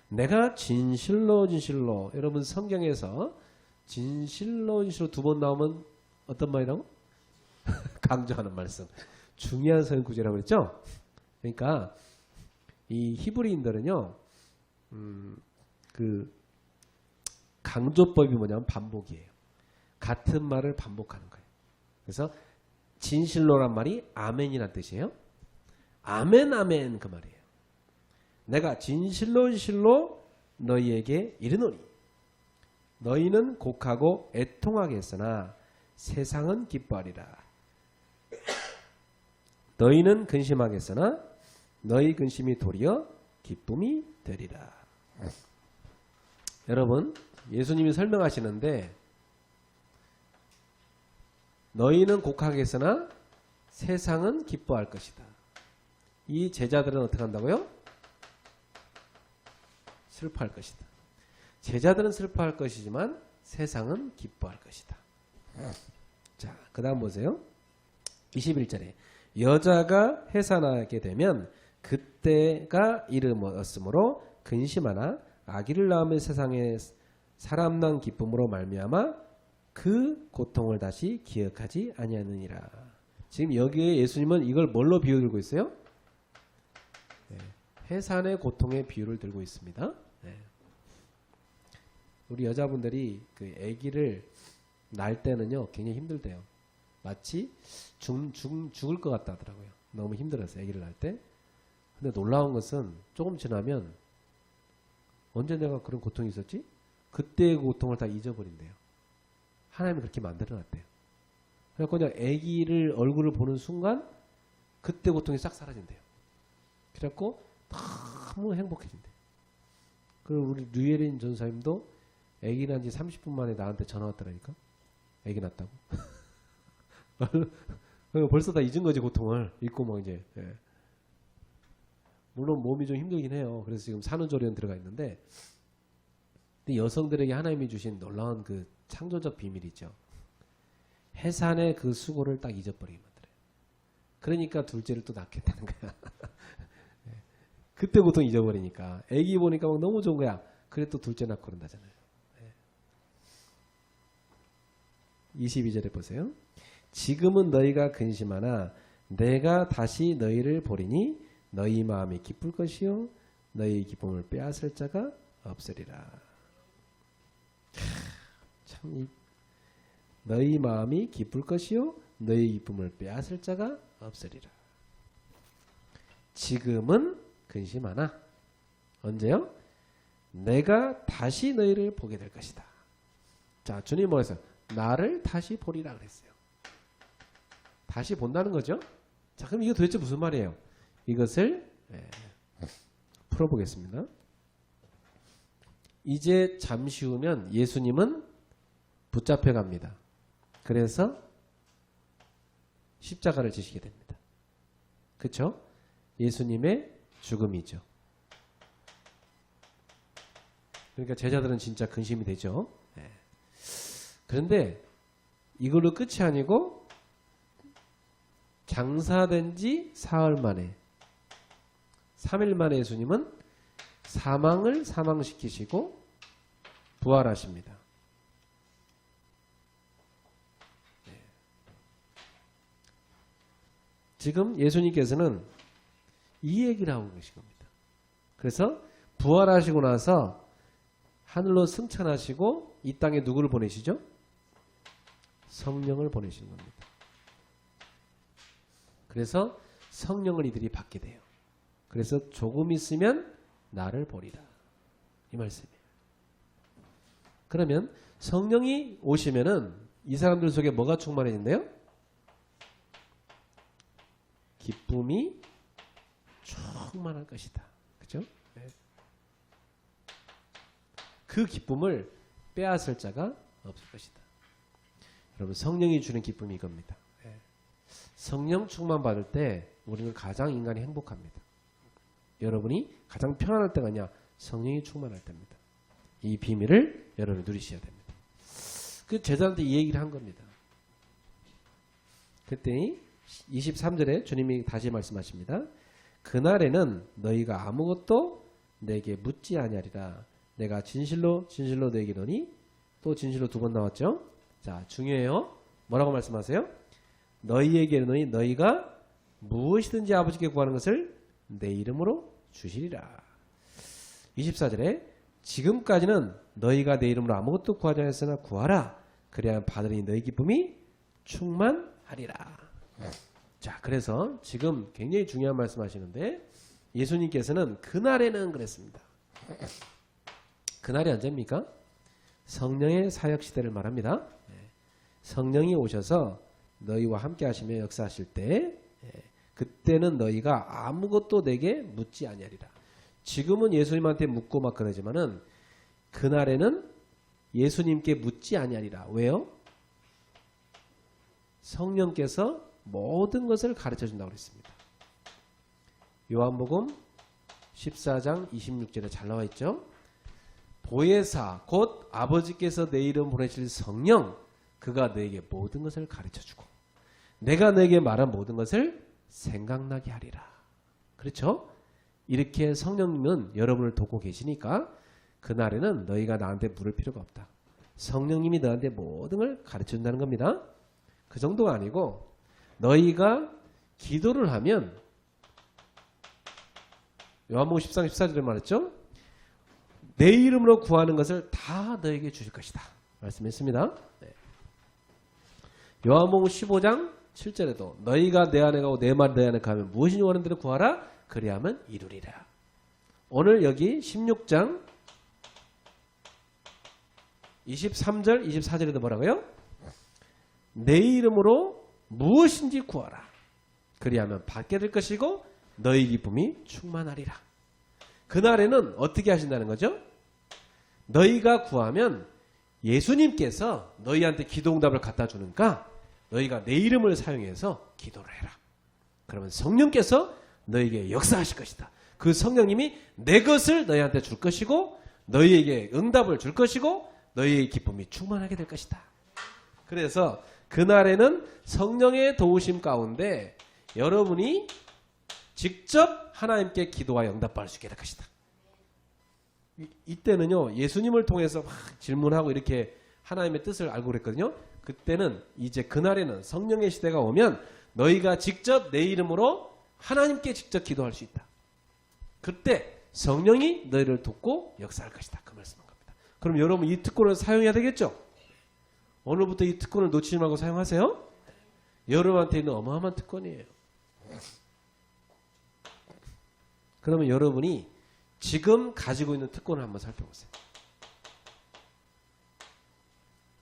내가 진실로 진실로, 여러분 성경에서 진실로 진실로 두 번 나오면 어떤 말이라고? 강조하는 말씀. 중요한 성경 구절이라고 그랬죠? 그러니까 이 히브리인들은요 그 강조법이 뭐냐면 반복이에요. 같은 말을 반복하는 거예요. 그래서 진실로란 말이 아멘이란 뜻이에요. 아멘 아멘 그 말이에요. 내가 진실로 진실로 너희에게 이르노니 너희는 곡하고 애통하게 했으나 세상은 기뻐하리라. 너희는 근심하게 했으나 너희 근심이 도리어 기쁨이 되리라. 여러분 예수님이 설명하시는데 너희는 곡하겠으나 세상은 기뻐할 것이다. 이 제자들은 어떻게 한다고요? 슬퍼할 것이다. 제자들은 슬퍼할 것이지만 세상은 기뻐할 것이다. 자, 그 다음 보세요. 21절에 여자가 해산하게 되면 그때가 이르렀으므로 근심하나 아기를 낳으면 세상에 사람 난 기쁨으로 말미암아 그 고통을 다시 기억하지 아니하느니라. 지금 여기에 예수님은 이걸 뭘로 비유 들고 있어요? 네, 해산의 고통의 비유를 들고 있습니다. 네. 우리 여자분들이 그 아기를 낳을 때는요 굉장히 힘들대요. 마치 죽을 것 같다 하더라고요. 너무 힘들었어요 아기를 낳을 때. 근데 놀라운 것은 조금 지나면 언제 내가 그런 고통이 있었지? 그때의 고통을 다 잊어버린대요. 하나님이 그렇게 만들어놨대요. 그래서 그냥 아기를 얼굴을 보는 순간 그때 고통이 싹 사라진대요. 그래갖고 너무 행복해진대요. 그리고 우리 류예린 전사님도 아기 낳은 지 30분 만에 나한테 전화 왔더라니까. 아기 낳았다고. 벌써 다 잊은 거지 고통을. 잊고 뭐 이제. 예. 물론 몸이 좀 힘들긴 해요. 그래서 지금 산후조리원 들어가 있는데 근데 여성들에게 하나님이 주신 놀라운 그 창조적 비밀이죠. 해산의 그 수고를 딱 잊어버리게 만들어요. 그러니까 둘째를 또 낳게 되는 거야. 그때 보통 잊어버리니까. 애기 보니까 막 너무 좋은 거야. 그래 또 둘째 낳고 그런다잖아요. 22절에 보세요. 지금은 너희가 근심하나 내가 다시 너희를 보리니 너희 마음이 기쁠 것이요 너희 기쁨을 빼앗을 자가 없으리라. 참 너희 마음이 기쁠 것이요 너희 기쁨을 빼앗을 자가 없으리라. 지금은 근심하나 언제요? 내가 다시 너희를 보게 될 것이다. 자, 주님 뭐랬어요? 나를 다시 보리라 그랬어요. 다시 본다는 거죠. 자, 그럼 이거 도대체 무슨 말이에요? 이것을 풀어보겠습니다. 이제 잠시 후면 예수님은 붙잡혀 갑니다. 그래서 십자가를 지시게 됩니다. 그렇죠? 예수님의 죽음이죠. 그러니까 제자들은 진짜 근심이 되죠. 그런데 이걸로 끝이 아니고 장사된 지 사흘 만에 3일 만에 예수님은 사망을 사망시키시고 부활하십니다. 지금 예수님께서는 이 얘기를 하고 계신 겁니다. 그래서 부활하시고 나서 하늘로 승천하시고 이 땅에 누구를 보내시죠? 성령을 보내시는 겁니다. 그래서 성령을 이들이 받게 돼요. 그래서 조금 있으면 나를 보리라. 이 말씀이에요. 그러면 성령이 오시면은 이 사람들 속에 뭐가 충만해진대요? 기쁨이 충만할 것이다. 그죠? 네. 그 기쁨을 빼앗을 자가 없을 것이다. 여러분 성령이 주는 기쁨이 이겁니다. 네. 성령 충만 받을 때 우리는 가장 인간이 행복합니다. 여러분이 가장 편안할 때가 아니야. 성령이 충만할 때입니다. 이 비밀을 여러분이 누리셔야 됩니다. 그 제자한테 이 얘기를 한 겁니다. 그때 23절에 주님이 다시 말씀하십니다. 그날에는 너희가 아무것도 내게 묻지 아니하리라. 내가 진실로 진실로 너희에게 이르노니, 또 진실로 두 번 나왔죠. 자, 중요해요. 뭐라고 말씀하세요? 너희에게 이르노니 너희가 무엇이든지 아버지께 구하는 것을 내 이름으로 주시리라. 24절에 지금까지는 너희가 내 이름으로 아무것도 구하지 않았으나 구하라. 그래야 받으니 너희 기쁨이 충만하리라. 자, 그래서 지금 굉장히 중요한 말씀 하시는데 예수님께서는 그날에는 그랬습니다. 그날이 언제입니까? 성령의 사역 시대를 말합니다. 성령이 오셔서 너희와 함께 하시며 역사하실 때 그때는 너희가 아무것도 내게 묻지 아니하리라. 지금은 예수님한테 묻고 막 그러지만은 그날에는 예수님께 묻지 아니하리라. 왜요? 성령께서 모든 것을 가르쳐 준다고 그랬습니다. 요한복음 14장 26절에 잘 나와 있죠. 보혜사 곧 아버지께서 내 이름 보내실 성령, 그가 너에게 모든 것을 가르쳐 주고 내가 너에게 말한 모든 것을 생각나게 하리라. 그렇죠? 이렇게 성령님은 여러분을 돕고 계시니까 그날에는 너희가 나한테 물을 필요가 없다. 성령님이 너한테 모든 걸 가르쳐준다는 겁니다. 그 정도가 아니고 너희가 기도를 하면 요한복음 13장 14절에 말했죠. 내 이름으로 구하는 것을 다 너에게 주실 것이다. 말씀했습니다. 네. 요한복음 15장 7절에도 너희가 내 안에 가고 내 말 내 안에 가면 무엇이니 원하는 대로 구하라. 그리하면 이루리라. 오늘 여기 16장 23절 24절에도 뭐라고요? 내 이름으로 무엇인지 구하라. 그리하면 받게 될 것이고 너희 기쁨이 충만하리라. 그날에는 어떻게 하신다는 거죠? 너희가 구하면 예수님께서 너희한테 기도응답을 갖다 주니까 너희가 내 이름을 사용해서 기도를 해라. 그러면 성령께서 너희에게 역사하실 것이다. 그 성령님이 내 것을 너희한테 줄 것이고 너희에게 응답을 줄 것이고 너희의 기쁨이 충만하게 될 것이다. 그래서 그날에는 성령의 도우심 가운데 여러분이 직접 하나님께 기도하여 응답받을 수 있게 될 것이다. 이때는요, 예수님을 통해서 막 질문하고 이렇게 하나님의 뜻을 알고 그랬거든요. 그때는 이제 그날에는 성령의 시대가 오면 너희가 직접 내 이름으로 하나님께 직접 기도할 수 있다. 그때 성령이 너희를 돕고 역사할 것이다. 그 말씀한 겁니다. 그럼 여러분 이 특권을 사용해야 되겠죠? 오늘부터 이 특권을 놓치지 말고 사용하세요. 여러분한테 있는 어마어마한 특권이에요. 그러면 여러분이 지금 가지고 있는 특권을 한번 살펴보세요.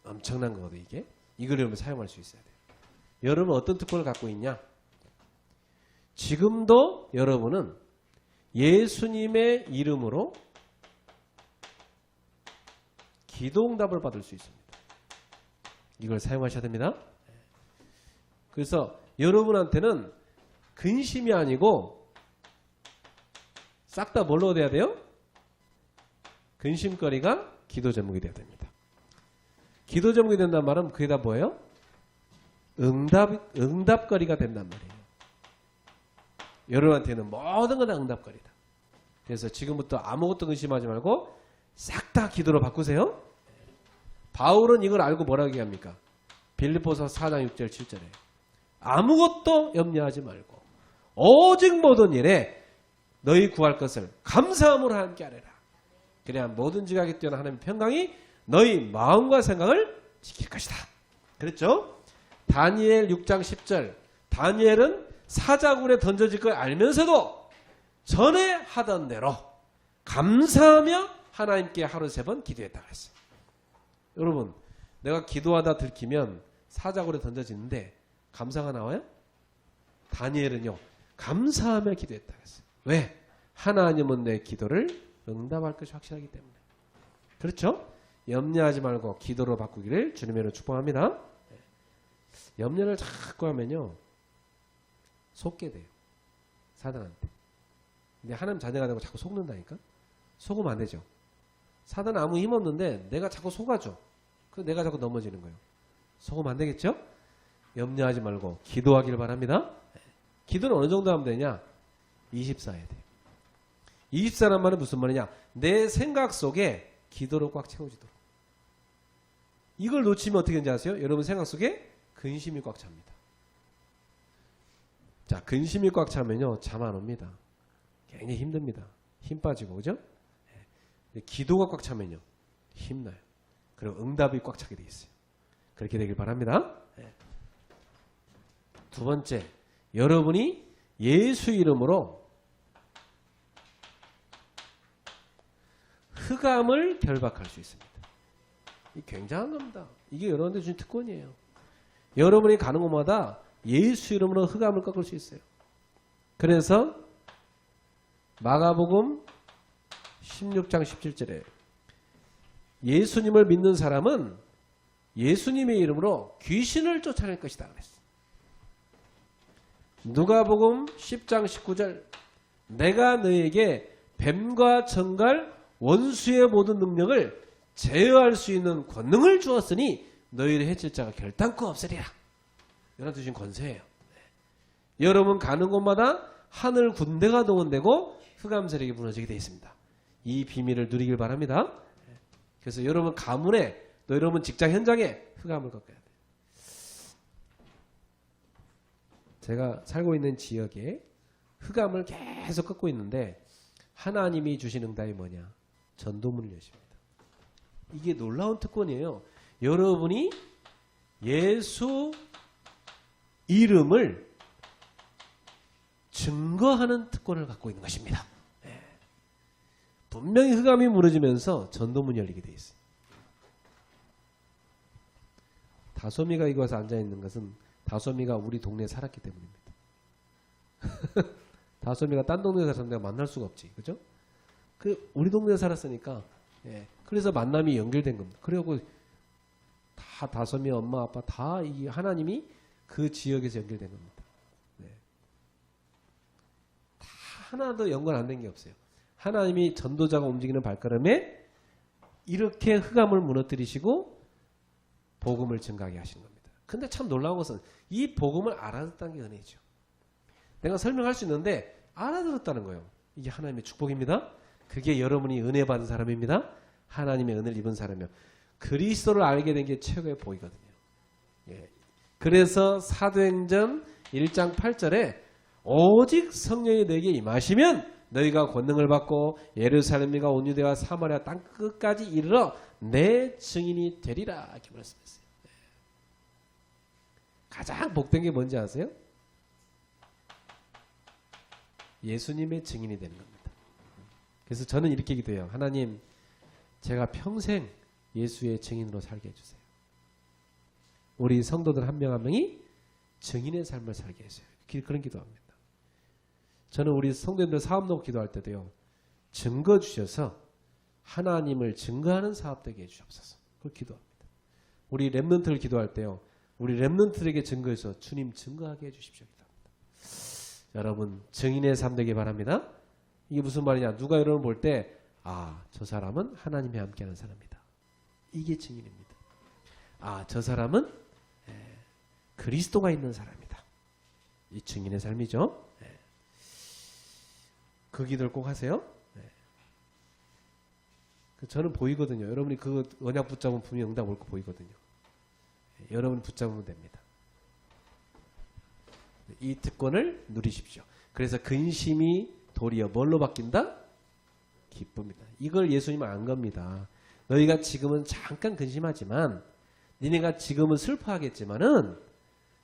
엄청난 거거든요, 이게. 이걸 여러분 사용할 수 있어야 돼요. 여러분 어떤 특권을 갖고 있냐? 지금도 여러분은 예수님의 이름으로 기도응답을 받을 수 있습니다. 이걸 사용하셔야 됩니다. 그래서 여러분한테는 근심이 아니고 싹 다 뭘로 돼야 돼요? 근심거리가 기도 제목이 돼야 됩니다. 기도 제목이 된단 말은 그게 다 뭐예요? 응답거리가 된단 말이에요. 여러분한테는 모든 건 다 응답거리다. 그래서 지금부터 아무것도 근심하지 말고 싹 다 기도로 바꾸세요. 바울은 이걸 알고 뭐라고 얘기합니까? 빌립보서 4장 6절 7절에 아무것도 염려하지 말고 오직 모든 일에 너희 구할 것을 감사함으로 함께 하리라. 그래야 모든 지각에 뛰어난 하나님의 평강이 너희 마음과 생각을 지킬 것이다. 그랬죠? 다니엘 6장 10절 다니엘은 사자굴에 던져질 걸 알면서도 전에 하던 대로 감사하며 하나님께 하루 3번 기도했다고 했어요. 여러분 내가 기도하다 들키면 사자굴에 던져지는데 감사가 나와요? 다니엘은요. 감사하며 기도했다 그랬어요. 왜? 하나님은 내 기도를 응답할 것이 확실하기 때문에. 그렇죠? 염려하지 말고 기도로 바꾸기를 주님의 이름으로 축복합니다. 염려를 자꾸 하면요. 속게 돼요. 사단한테. 근데 하나님 자녀가 되고 자꾸 속는다니까? 속으면 안 되죠. 사단은 아무 힘 없는데 내가 자꾸 속아줘. 그래서 내가 자꾸 넘어지는 거예요. 속으면 안 되겠죠? 염려하지 말고 기도하기를 바랍니다. 기도는 어느 정도 하면 되냐? 24 해야 돼요. 24란 말은 무슨 말이냐? 내 생각 속에 기도로 꽉 채워지도록. 이걸 놓치면 어떻게 되는지 아세요? 여러분 생각 속에 근심이 꽉 찹니다. 자, 근심이 꽉 차면요. 잠 안 옵니다. 굉장히 힘듭니다. 힘 빠지고, 그죠? 기도가 꽉 차면요. 힘나요. 그리고 응답이 꽉 차게 돼 있어요. 그렇게 되길 바랍니다. 두 번째, 여러분이 예수 이름으로 흑암을 결박할 수 있습니다. 이 굉장한 겁니다. 이게 여러분들 주신 특권이에요. 여러분이 가는 곳마다 예수 이름으로 흑암을 꺾을 수 있어요. 그래서 마가복음 16장 17절에 예수님을 믿는 사람은 예수님의 이름으로 귀신을 쫓아낼 것이다 그랬어요. 누가복음 10장 19절 내가 너에게 뱀과 정갈 원수의 모든 능력을 제어할 수 있는 권능을 주었으니 너희를 해칠 자가 결단코 없으리라. 이런 주신 권세예요. 여러분 가는 곳마다 하늘 군대가 동원되고 흑암 세력이 무너지게 되어 있습니다. 이 비밀을 누리길 바랍니다. 그래서 여러분 가문에 또 여러분 직장 현장에 흑암을 꺾어야 돼요. 제가 살고 있는 지역에 흑암을 계속 꺾고 있는데 하나님이 주신 응답이 뭐냐? 전도문을 여십니다. 이게 놀라운 특권이에요. 여러분이 예수 이름을 증거하는 특권을 갖고 있는 것입니다. 네. 분명히 흑암이 무너지면서 전도문이 열리게 돼 있어요. 다솜이가 이곳에 와서 앉아있는 것은 다솜이가 우리 동네에 살았기 때문입니다. 다솜이가 딴 동네에 살았으면 내가 만날 수가 없지. 그죠? 우리 동네에 살았으니까 예. 그래서 만남이 연결된 겁니다. 그리고 다 다솜이 엄마 아빠 다 이 하나님이 그 지역에서 연결된 겁니다. 네. 다 하나도 연관 안 된 게 없어요. 하나님이 전도자가 움직이는 발걸음에 이렇게 흑암을 무너뜨리시고 복음을 증가하게 하시는 겁니다. 근데 참 놀라운 것은 이 복음을 알아듣다는 게 은혜죠. 내가 설명할 수 있는데 알아들었다는 거예요. 이게 하나님의 축복입니다. 그게 여러분이 은혜 받은 사람입니다. 하나님의 은혜를 입은 사람이요. 그리스도를 알게 된 게 최고의 복이거든요. 예. 그래서 사도행전 1장 8절에 오직 성령이 너에게 임하시면 너희가 권능을 받고 예루살렘과 온 유대와 사마리아 땅 끝까지 이르러 내 증인이 되리라 이렇게 말씀했어요. 예. 가장 복된 게 뭔지 아세요? 예수님의 증인이 되는 겁니다. 그래서 저는 이렇게 기도해요. 하나님, 제가 평생 예수의 증인으로 살게 해주세요. 우리 성도들 한 명 한 명이 증인의 삶을 살게 해주세요. 그런 기도합니다. 저는 우리 성도님들 사업 놓고 기도할 때도요. 증거 주셔서 하나님을 증거하는 사업 되게 해주옵소서. 그걸 기도합니다. 우리 렘넌트를 기도할 때요. 우리 렘넌트에게 증거해서 주님 증거하게 해주십시오. 기도합니다. 여러분 증인의 삶 되길 바랍니다. 이게 무슨 말이냐. 누가 여러분 볼 때 아, 저 사람은 하나님이 함께하는 사람이다. 이게 증인입니다. 아, 저 사람은 그리스도가 있는 사람이다. 이 증인의 삶이죠. 그 기도를 꼭 하세요. 저는 보이거든요. 여러분이 그 언약 붙잡으면 분명히 응답 올 거 보이거든요. 여러분이 붙잡으면 됩니다. 이 특권을 누리십시오. 그래서 근심이 도리어 뭘로 바뀐다? 기쁨이다. 이걸 예수님은 안 겁니다. 너희가 지금은 잠깐 근심하지만 니네가 지금은 슬퍼하겠지만은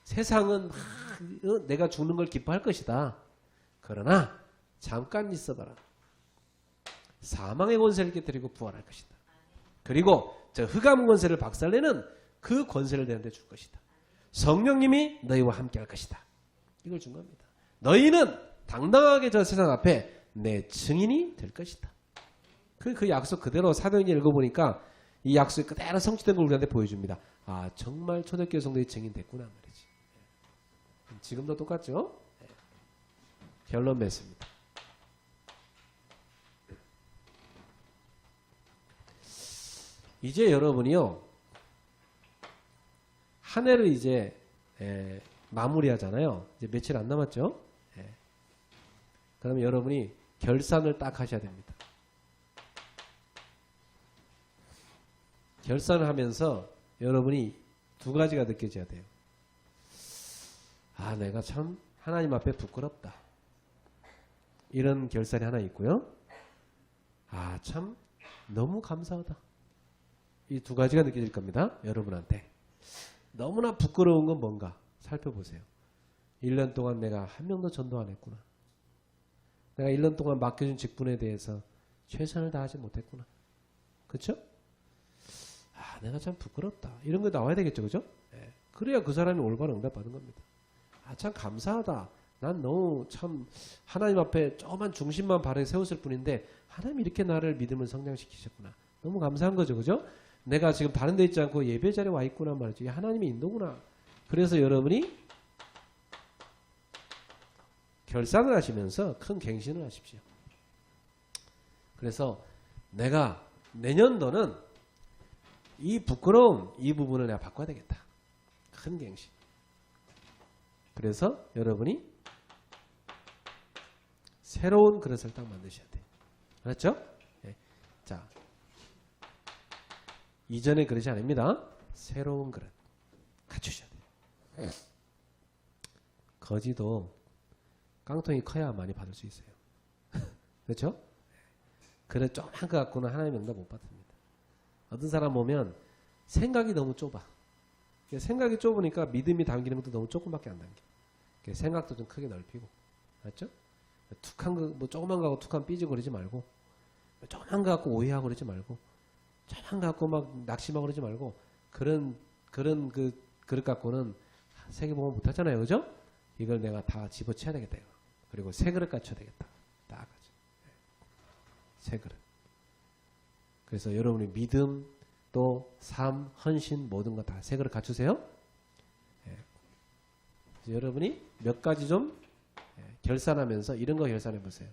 세상은 내가 죽는 걸 기뻐할 것이다. 그러나 잠깐 있어봐라. 사망의 권세를 깨뜨리고 부활할 것이다. 그리고 저 흑암 권세를 박살내는 그 권세를 너희한테 줄 것이다. 성령님이 너희와 함께 할 것이다. 이걸 준 겁니다. 너희는 당당하게 저 세상 앞에 내 증인이 될 것이다. 그 약속 그대로 사도행전 읽어보니까 이 약속이 그대로 성취된 걸 우리한테 보여줍니다. 아, 정말 초대교회 성도의 증인 됐구나 말이지. 지금도 똑같죠? 결론 맺습니다. 이제 여러분이요, 한 해를 이제 마무리하잖아요. 이제 며칠 안 남았죠? 그러면 여러분이 결산을 딱 하셔야 됩니다. 결산을 하면서 여러분이 두 가지가 느껴져야 돼요. 아, 내가 참 하나님 앞에 부끄럽다. 이런 결산이 하나 있고요. 아, 참 너무 감사하다. 이 두 가지가 느껴질 겁니다. 여러분한테. 너무나 부끄러운 건 뭔가 살펴보세요. 1년 동안 내가 한 명도 전도 안 했구나. 내가 1년 동안 맡겨준 직분에 대해서 최선을 다하지 못했구나. 그렇죠? 아, 내가 참 부끄럽다. 이런 거 나와야 되겠죠. 그죠? 네. 그래야 그 사람이 올바른 응답 받는 겁니다. 아, 참 감사하다. 난 너무 참 하나님 앞에 조그만 중심만 바르게 세웠을 뿐인데 하나님이 이렇게 나를 믿음을 성장시키셨구나. 너무 감사한 거죠. 그죠? 내가 지금 다른 데 있지 않고 예배 자리에 와 있구나 말이죠. 이게 하나님의 인도구나. 그래서 여러분이 결산을 하시면서 큰 갱신을 하십시오. 그래서 내가 내년도는 이 부끄러움 이 부분을 내가 바꿔야 되겠다. 큰 갱신. 그래서 여러분이 새로운 그릇을 딱 만드셔야 돼요. 알았죠? 네. 자, 이전의 그릇이 아닙니다. 새로운 그릇 갖추셔야 돼요. 거지도 깡통이 커야 많이 받을 수 있어요. 그렇죠? 그래 조그만 거 갖고는 하나님의 응답 못 받습니다. 어떤 사람 보면 생각이 너무 좁아. 생각이 좁으니까 믿음이 담기는 것도 너무 조금밖에 안 담겨. 생각도 좀 크게 넓히고. 맞죠? 툭한 거, 뭐 조그만 거 갖고 툭한 삐지고 그러지 말고, 조그만 거 갖고 오해하고 그러지 말고, 조그만 거 갖고 막 낙심하고 그러지 말고, 그런 그 그릇 갖고는 세계복음 못 하잖아요. 그죠? 이걸 내가 다 집어쳐야 되겠다. 이거. 그리고 새 그릇 갖춰야 되겠다. 딱 하죠. 새 그릇. 그래서 여러분이 믿음, 또 삶, 헌신 모든 거 다 새 그릇 갖추세요. 여러분이 몇 가지 좀 결산하면서 이런 거 결산해 보세요.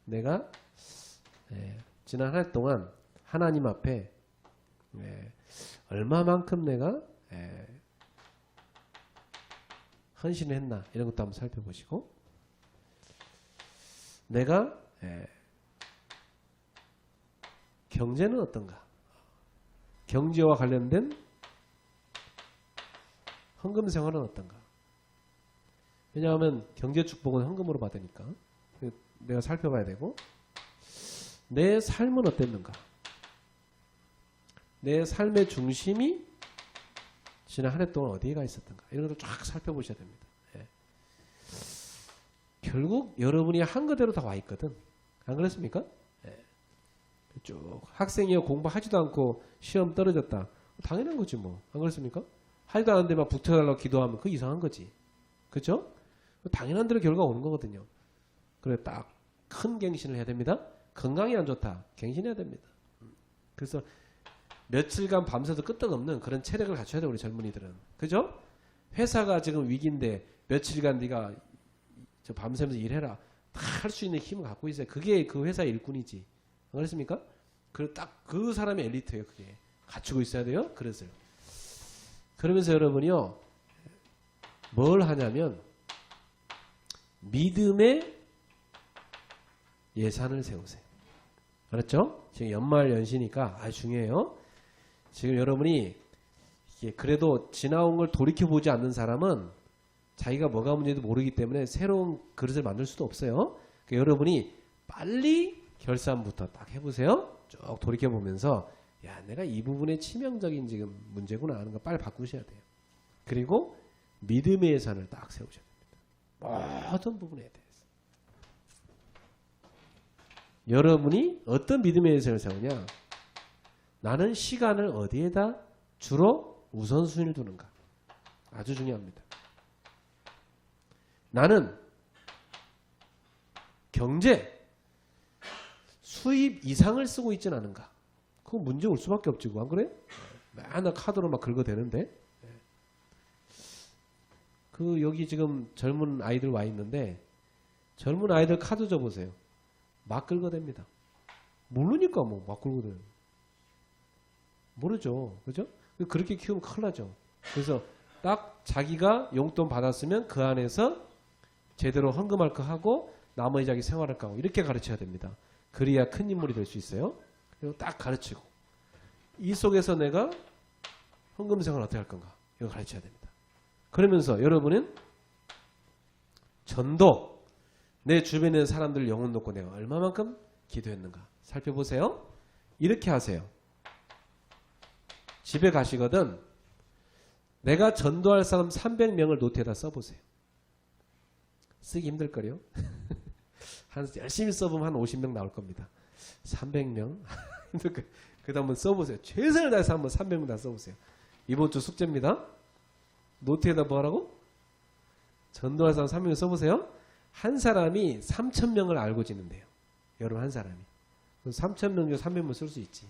내가 지난 한 해 동안 하나님 앞에 얼마만큼 내가 헌신을 했나 이런 것도 한번 살펴보시고, 내가 경제는 어떤가, 경제와 관련된 헌금 생활은 어떤가. 왜냐하면 경제 축복은 헌금으로 받으니까 내가 살펴봐야 되고, 내 삶은 어땠는가, 내 삶의 중심이 지난 한 해 동안 어디에 가 있었던가 이런 것을 쫙 살펴보셔야 됩니다. 결국 여러분이 한 거대로 다 와 있거든. 안 그렇습니까? 쭉 학생이요 공부하지도 않고 시험 떨어졌다. 당연한 거지 뭐. 안 그렇습니까? 하지도 않는데 막 붙어달라고 기도하면 그거 이상한 거지. 그렇죠? 당연한 대로 결과가 오는 거거든요. 그래 딱 큰 갱신을 해야 됩니다. 건강이 안 좋다. 갱신해야 됩니다. 그래서 며칠간 밤새도 끄떡없는 그런 체력을 갖춰야 돼 우리 젊은이들은. 그죠? 회사가 지금 위기인데 며칠간 네가 저 밤새면서 일해라. 다 할 수 있는 힘을 갖고 있어요. 그게 그 회사의 일꾼이지. 안 그렇습니까? 그 딱 그 사람의 엘리트예요. 그게 갖추고 있어야 돼요. 그릇을. 그러면서 여러분이요 뭘 하냐면 믿음의 예산을 세우세요. 알았죠? 지금 연말 연시니까 아주 중요해요. 지금 여러분이 그래도 지나온 걸 돌이켜보지 않는 사람은 자기가 뭐가 문제인지 모르기 때문에 새로운 그릇을 만들 수도 없어요. 그러니까 여러분이 빨리 결산부터 딱 해보세요. 쭉 돌이켜보면서 야 내가 이 부분에 치명적인 지금 문제구나 하는 거 빨리 바꾸셔야 돼요. 그리고 믿음의 예산을 딱 세우셔야 됩니다. 모든 부분에 대해서. 여러분이 어떤 믿음의 예산을 세우냐, 나는 시간을 어디에다 주로 우선순위를 두는가. 아주 중요합니다. 나는 경제, 수입 이상을 쓰고 있지는 않은가. 그거 문제 올 수밖에 없지. 안 그래? 맨날 카드로 막 긁어대는데. 그 여기 지금 젊은 아이들 와 있는데 젊은 아이들 카드 줘보세요. 막 긁어댑니다. 모르니까 뭐 막 긁어대요. 모르죠. 그죠? 그렇게 키우면 큰일 나죠. 그래서 딱 자기가 용돈 받았으면 그 안에서 제대로 헌금할 거 하고 나머지 자기 생활할 거 하고 이렇게 가르쳐야 됩니다. 그래야 큰 인물이 될 수 있어요. 그리고 딱 가르치고 이 속에서 내가 헌금 생활을 어떻게 할 건가 이거 가르쳐야 됩니다. 그러면서 여러분은 전도 내 주변에 있는 사람들 영혼 놓고 내가 얼마만큼 기도했는가 살펴보세요. 이렇게 하세요. 집에 가시거든 내가 전도할 사람 300명을 노트에다 써보세요. 쓰기 힘들걸요? 열심히 써보면 한 50명 나올 겁니다. 300명? 그 다음 한번 써보세요. 최선을 다해서 한번 300명 다 써보세요. 이번 주 숙제입니다. 노트에다 뭐하라고? 전도할 사람 300명 써보세요. 한 사람이 3,000명을 알고 지낸대요. 여러분 한 사람이. 3,000명 중 300명 쓸 수 있지.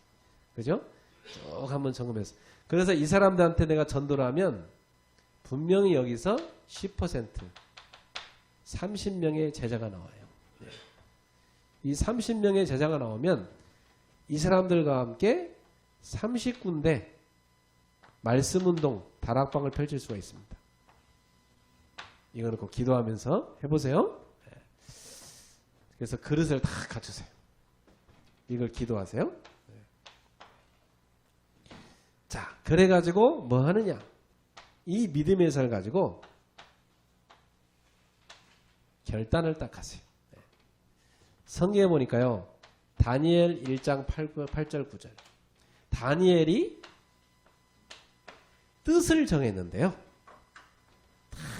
그죠? 쭉 한번 점검해서. 그래서 이 사람들한테 내가 전도를 하면 분명히 여기서 10% 30명의 제자가 나와요. 이 30명의 제자가 나오면 이 사람들과 함께 30군데 말씀운동 다락방을 펼칠 수가 있습니다. 이거는 꼭 기도하면서 해보세요. 그래서 그릇을 다 갖추세요. 이걸 기도하세요. 자, 그래가지고 뭐 하느냐? 이 믿음의 살 가지고 결단을 딱 하세요. 성경에 보니까요. 다니엘 1장 8절 9절. 다니엘이 뜻을 정했는데요.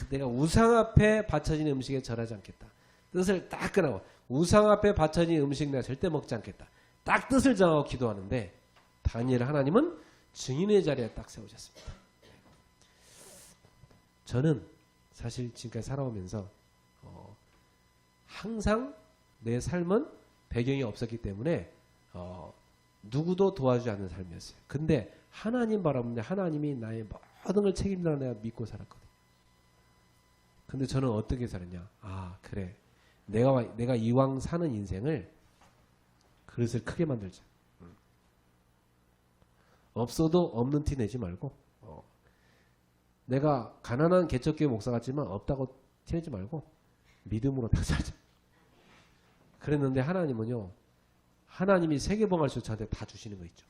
내가 우상 앞에 바쳐진 음식에 절하지 않겠다. 뜻을 딱 끊고 우상 앞에 바쳐진 음식 내가 절대 먹지 않겠다. 딱 뜻을 정하고 기도하는데 다니엘 하나님은 증인의 자리에 딱 세우셨습니다. 저는 사실 지금까지 살아오면서 항상 내 삶은 배경이 없었기 때문에 누구도 도와주지 않는 삶이었어요. 근데 하나님 바라보는데 하나님이 나의 모든 걸 책임져라 내가 믿고 살았거든요. 근데 저는 어떻게 살았냐? 아 그래 내가 이왕 사는 인생을 그릇을 크게 만들자. 없어도 없는 티 내지 말고 내가 가난한 개척교회 목사 같지만 없다고 티내지 말고 믿음으로 다 살자. 그랬는데 하나님은요. 하나님이 세계봉할수 저한테 다 주시는 거 있죠.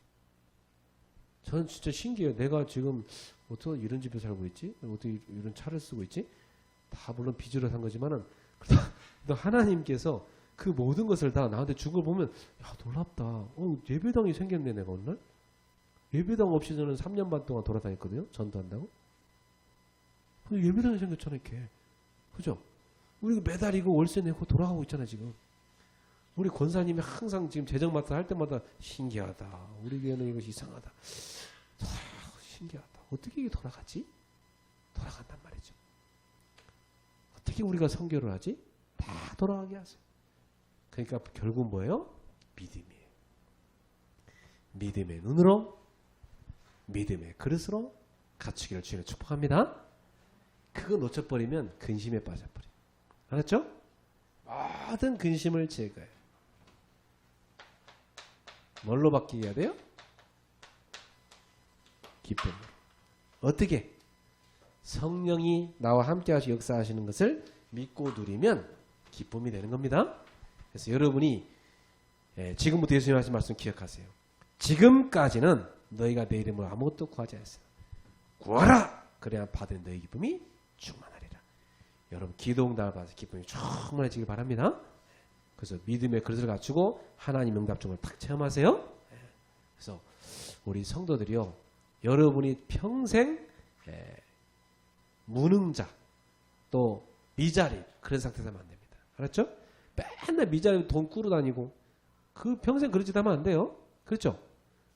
저는 진짜 신기해요. 내가 지금 어떻게 이런 집에 살고 있지? 어떻게 이런 차를 쓰고 있지? 다 물론 빚으로 산 거지만은 하나님께서 그 모든 것을 다 나한테 준 걸 보면 야 놀랍다. 예배당이 생겼네 내가 오늘. 예배당 없이 저는 3년 반 동안 돌아다녔거든요. 전도한다고. 근데 예배당이 생겼잖아 이렇게. 그죠? 우리 매달 이거 월세 내고 돌아가고 있잖아 지금. 우리 권사님이 항상 지금 재정마트 할 때마다 신기하다. 우리 교회는 이것이 이상하다. 신기하다. 어떻게 이게 돌아가지? 돌아간단 말이죠. 어떻게 우리가 선교를 하지? 다 돌아가게 하세요. 그러니까 결국 뭐예요? 믿음이에요. 믿음의 눈으로 믿음의 그릇으로 갖추기를 주님을 축복합니다. 그거 놓쳐버리면 근심에 빠져버려요. 알았죠? 모든 근심을 제거해요. 뭘로 바뀌게 해야 돼요? 기쁨으로. 어떻게? 성령이 나와 함께 하시고 역사하시는 것을 믿고 누리면 기쁨이 되는 겁니다. 그래서 여러분이 지금부터 예수님 하신 말씀 기억하세요. 지금까지는 너희가 내 이름으로 아무것도 구하지 않았어. 구하라! 그래야 받은 너희 기쁨이 충만하리라. 여러분 기도응답을 받아서 기쁨이 충만해지길 바랍니다. 그래서 믿음의 그릇을 갖추고 하나님 응답중을 딱 체험하세요. 그래서 우리 성도들이요. 여러분이 평생 무능자 또 미자리 그런 상태에서 하면 안 됩니다. 알았죠? 맨날 미자리 돈 꾸러 다니고 그 평생 그런 짓 하면 안 돼요. 그렇죠?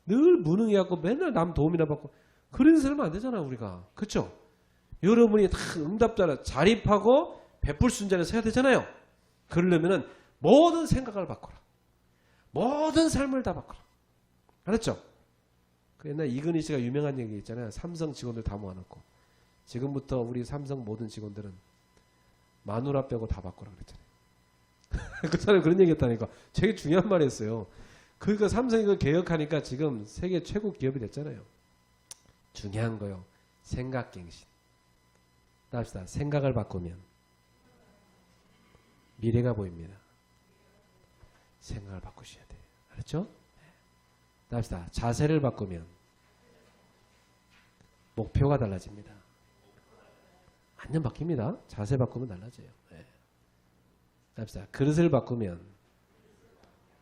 늘 무능해갖고 맨날 남 도움이나 받고 그런 사람은 안 되잖아 우리가. 그렇죠? 여러분이 다 응답자를 자립하고 베풀 순자를 서야 되잖아요. 그러려면은 모든 생각을 바꿔라. 모든 삶을 다 바꿔라. 알았죠? 그 옛날 이근희 씨가 유명한 얘기 있잖아요. 삼성 직원들 다 모아놓고 지금부터 우리 삼성 모든 직원들은 마누라 빼고 다 바꾸라 그랬잖아요. 그 사람이 그런 얘기 했다니까. 되게 중요한 말 했어요. 그러니까 삼성이 그 개혁하니까 지금 세계 최고 기업이 됐잖아요. 중요한 거요. 생각갱신. 합시다. 생각을 바꾸면 미래가 보입니다. 생각을 바꾸셔야 돼요. 알았죠? 합시다. 자세를 바꾸면 목표가 달라집니다. 완전 바뀝니다. 자세 바꾸면 달라져요. 네. 합시다. 그릇을 바꾸면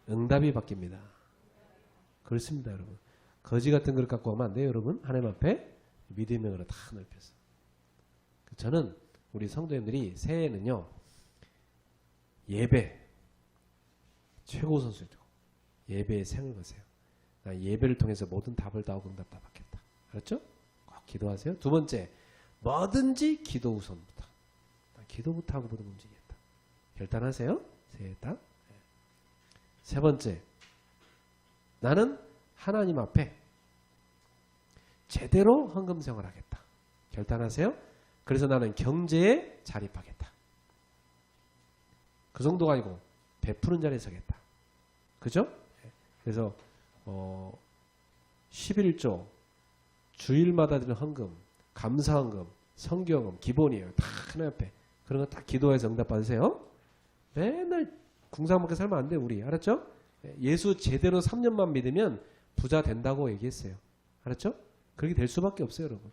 응답이 바뀝니다. 그렇습니다, 여러분. 거지 같은 그릇 갖고 오면 안 돼요, 여러분. 하나님 앞에 믿음의 그릇 다 넓혀서. 저는 우리 성도님들이 새해에는요, 예배 최고 선수죠. 예배에 생을 거세요. 나 예배를 통해서 모든 답을 다하고 응답 다 받겠다. 알았죠? 꼭 기도하세요. 두 번째, 뭐든지 기도 우선부터. 기도부터 하고 모든 움직이겠다. 결단하세요. 새해 딱. 세 번째, 나는 하나님 앞에 제대로 헌금 생활하겠다. 결단하세요. 그래서 나는 경제에 자립하겠다. 그 정도가 아니고 베푸는 자리에 서겠다. 그죠? 그래서 11조 주일마다 드리는 헌금, 감사헌금, 성경헌금 기본이에요. 다 하나님 앞에. 그런 거 다 기도해서 응답 받으세요. 맨날 궁상먹게 살면 안 돼 우리. 알았죠? 예수 제대로 3년만 믿으면 부자 된다고 얘기했어요. 알았죠? 그렇게 될 수밖에 없어요, 여러분.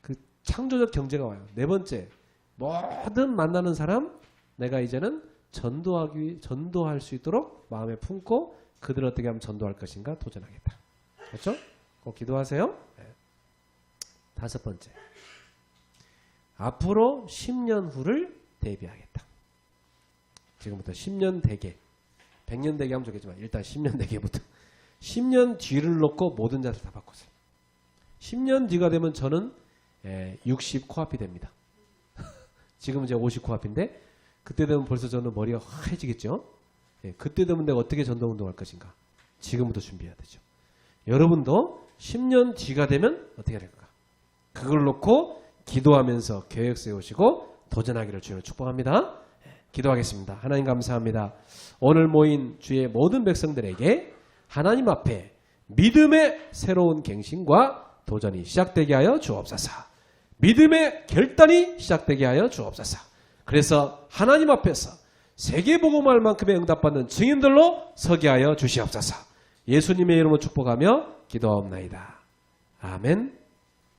그 창조적 경제가 와요. 네 번째, 뭐든 만나는 사람 내가 이제는 전도할 수 있도록 마음에 품고 그들을 어떻게 하면 전도할 것인가 도전하겠다. 그렇죠? 꼭 기도하세요. 다섯 번째, 앞으로 10년 후를 대비하겠다. 지금부터 10년 대계, 100년 대계 하면 좋겠지만 일단 10년 대계부터 10년 뒤를 놓고 모든 자를 다 바꿨어요. 10년 뒤가 되면 저는 60 코앞이 됩니다. 지금은 이제 50 코앞인데 그때 되면 벌써 저는 머리가 하얘지겠죠. 그때 되면 내가 어떻게 전도운동할 것인가. 지금부터 준비해야 되죠. 여러분도 10년 뒤가 되면 어떻게 될까. 그걸 놓고 기도하면서 계획 세우시고 도전하기를 주여 축복합니다. 기도하겠습니다. 하나님 감사합니다. 오늘 모인 주의 모든 백성들에게 하나님 앞에 믿음의 새로운 갱신과 도전이 시작되게 하여 주옵소서. 믿음의 결단이 시작되게 하여 주옵소서. 그래서 하나님 앞에서 세계복음할 만큼의 응답받는 증인들로 서게 하여 주시옵소서. 예수님의 이름으로 축복하며 기도하옵나이다. 아멘.